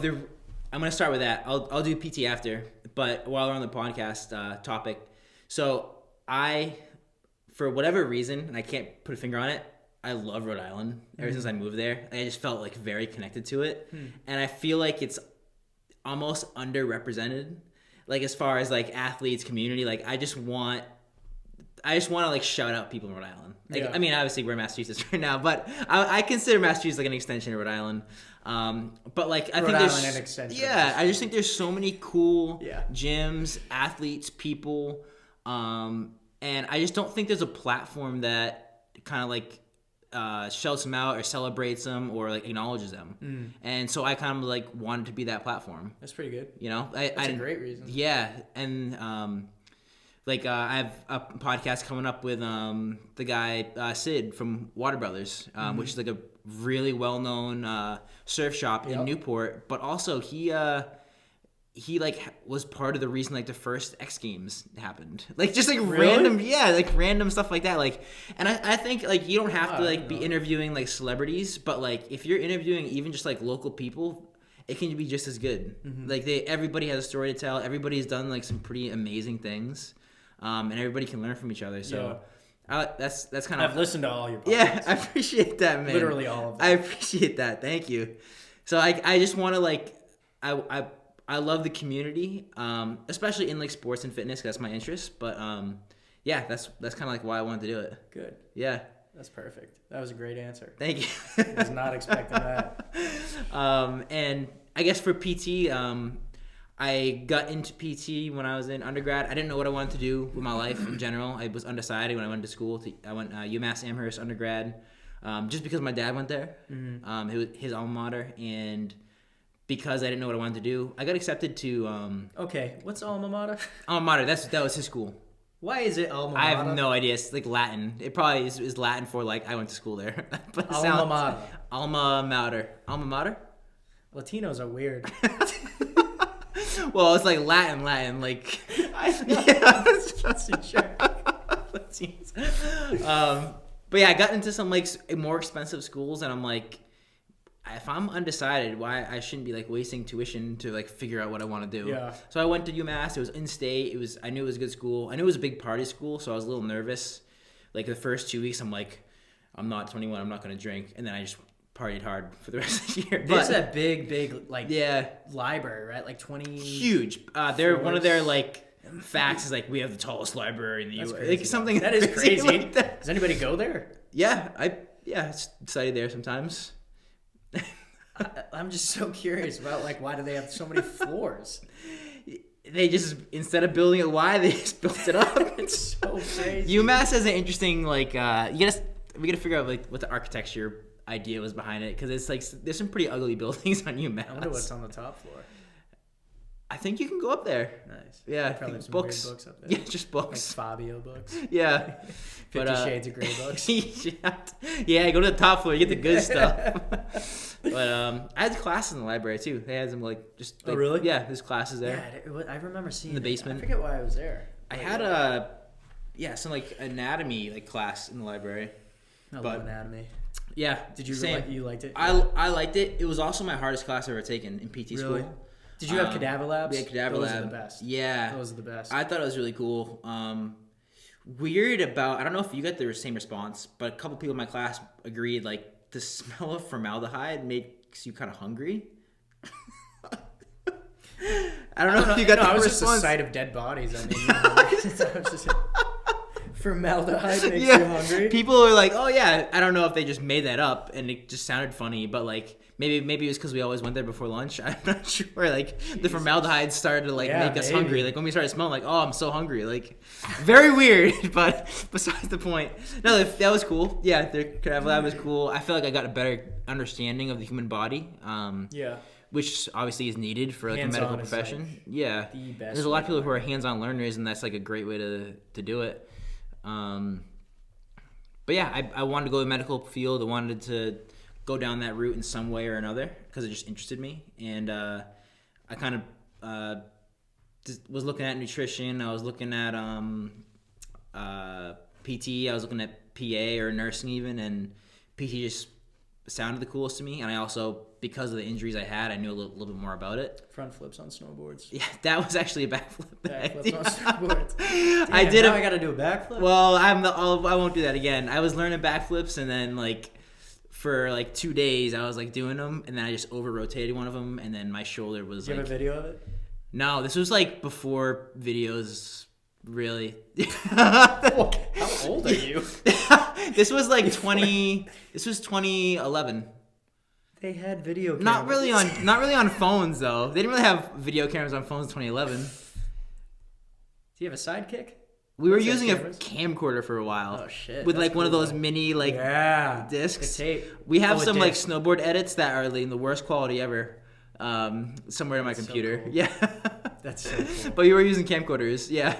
I'm gonna start with that. I'll do PT after, but while we're on the podcast topic, so for whatever reason, and I can't put a finger on it, I love Rhode Island. Ever since I moved there, I just felt like very connected to it, and I feel like it's almost underrepresented. Like as far as like athletes, community, like I just want to like shout out people in Rhode Island. Like I mean, obviously we're in Massachusetts right now, but I consider Massachusetts like an extension of Rhode Island. But like I think there's an extension. Yeah, I just think there's so many cool gyms, athletes, people, and I just don't think there's a platform that kind of like shouts them out or celebrates them or like acknowledges them. And so I kind of like wanted to be that platform. That's pretty good. You know, That's a great reason. Yeah, and I have a podcast coming up with the guy Sid from Water Brothers, which is like a really well-known surf shop in Newport. But also he like was part of the reason like the first X Games happened. Like just like random stuff like that. Like, and I think like you don't have to like be interviewing like celebrities, but like if you're interviewing even just like local people, it can be just as good. Like everybody has a story to tell. Everybody's done like some pretty amazing things, and everybody can learn from each other. So that's kind of. I've listened to all your podcasts. Yeah, I appreciate that, man. Literally all of them. I appreciate that. Thank you. So I just want to like I love the community, especially in like sports and fitness. 'Cause that's my interest. But yeah, that's kind of like why I wanted to do it. Good. Yeah. That's perfect. That was a great answer. Thank you. I was not expecting that. And I guess for PT, I got into PT when I was in undergrad. I didn't know what I wanted to do with my life in general. I was undecided when I went to school. I went UMass Amherst undergrad, just because my dad went there. It was his alma mater, and because I didn't know what I wanted to do, I got accepted to. Okay, what's alma mater? Alma mater. That was his school. Why is it alma mater? I have no idea. It's like Latin. It probably is Latin for like I went to school there. But Alma mater. Alma mater. Alma mater. Latinos are weird. Well, it's like Latin, like. Yeah, that's a joke. Latinos. But yeah, I got into some like more expensive schools, and I'm like, if I'm undecided, why I shouldn't be like wasting tuition to like figure out what I want to do. Yeah. So I went to UMass. It was in state. I knew it was a good school. I knew it was a big party school, so I was a little nervous. Like the first 2 weeks, I'm like, I'm not 21. I'm not gonna drink, and then I just partied hard for the rest of the year. There's that big like yeah library, right? Like 20 huge. They're one of their like facts is like we have the tallest library in the U.S. Like something that is crazy. Like that. Does anybody go there? Yeah, I study there sometimes. I'm just so curious about like why do they have so many floors? They just instead of building it wide, they just built it up. It's so crazy. UMass has an interesting like we gotta figure out like what the architecture idea was behind it, because it's like there's some pretty ugly buildings on UMass. I wonder what's on the top floor. I think you can go up there. Nice. Yeah, probably have some books. Weird books up there. Yeah, just books. Like Fabio books. Yeah. 50 Shades of Grey books. Yeah, go to the top floor. You get the good stuff. But I had classes in the library too. They had some like just. Like, oh really? Yeah, there's classes there. Yeah, I remember seeing in the basement. I forget why I was there. I had some like anatomy like class in the library. I love anatomy. Yeah. Did you you liked it? I liked it. It was also my hardest class I've ever taken in PT school. Did you have cadaver labs? We had cadaver labs. Those are the best. Yeah. Those are the best. I thought it was really cool. Weird about, I don't know if you got the same response, but a couple people in my class agreed like the smell of formaldehyde makes you kind of hungry. I don't know if you got that response. Just the sight of dead bodies. I mean, formaldehyde makes you hungry. People were like, "Oh yeah," I don't know if they just made that up and it just sounded funny, but like maybe it was because we always went there before lunch. I'm not sure. Like the formaldehyde started to like make us hungry. Like when we started smelling, like oh, I'm so hungry. Like very weird, but besides the point. No, that was cool. Yeah, the cadaver lab was cool. I feel like I got a better understanding of the human body. Yeah. Which obviously is needed for like a medical profession. Like the best. There's a lot of people who are hands-on learners, and that's like a great way to do it. But yeah, I wanted to go to the medical field. I wanted to go down that route in some way or another because it just interested me, and I kind of just was looking at nutrition. I was looking at PT. I was looking at PA or nursing even, and PT just sounded the coolest to me. And I also, because of the injuries I had, I knew a little bit more about it. Front flips on snowboards. Yeah, that was actually a backflip. Backflips on snowboards. Damn, I did. Now I got to do a backflip. Well, I won't do that again. I was learning backflips, and then like for like 2 days, I was like doing them, and then I just over rotated one of them, and then my shoulder was. Do you have a video of it? No, this was like before videos. Really? How old are you? This was like 20. This was 2011. They had video cameras. Not really on phones though. They didn't really have video cameras on phones in 2011. Do you have a sidekick? We were using a camcorder for a while. Oh shit! With like one of those though. mini like discs. The tape. We have some like snowboard edits that are like the worst quality ever. Somewhere in my computer. So cool. Yeah. That's so cool. But you were using camcorders, yeah.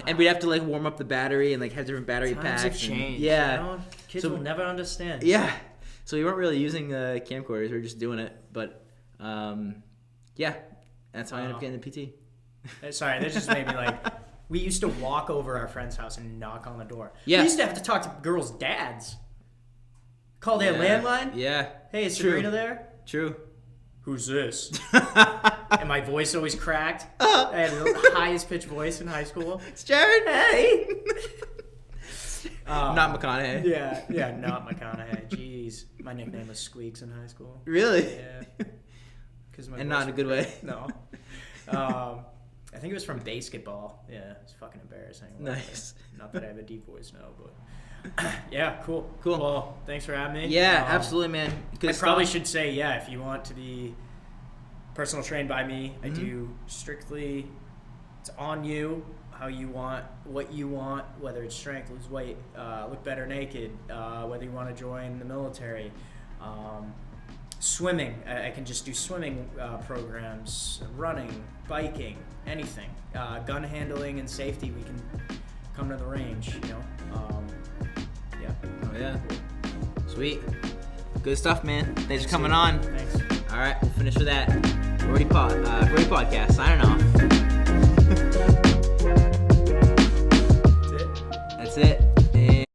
And we'd have to like warm up the battery and like have different battery packs. Times have changed. Yeah. You know? Kids will never understand. Yeah. So we weren't really using camcorders. We were just doing it. But yeah, that's how I ended up getting the PT. Sorry, that just made me like. We used to walk over our friend's house and knock on the door. Yeah. We used to have to talk to girls' dads. Call their landline. Yeah. Hey, is Sabrina there? True. Who's this? And my voice always cracked. I had the highest pitched voice in high school. It's Jared. Hey. Not McConaughey. Yeah, not McConaughey. Jeez, my nickname was Squeaks in high school. Really? Yeah. And not in a good way. No. I think it was from basketball. Yeah, it's fucking embarrassing. Nice. Not that I have a deep voice now, but yeah, cool. Well, thanks for having me. Yeah, absolutely, man. I probably should say, if you want to be personal trained by me, I do strictly, it's on you, how you want, what you want, whether it's strength, lose weight, look better naked, whether you want to join the military, swimming. I can just do swimming programs, running, biking, anything. Gun handling and safety, we can come to the range, you know. Yeah. Oh, yeah. Sweet. Good stuff, man. Thanks for coming on. Thanks. All right, we'll finish with that. Rhody Podcast, signing off. That's it. That's it.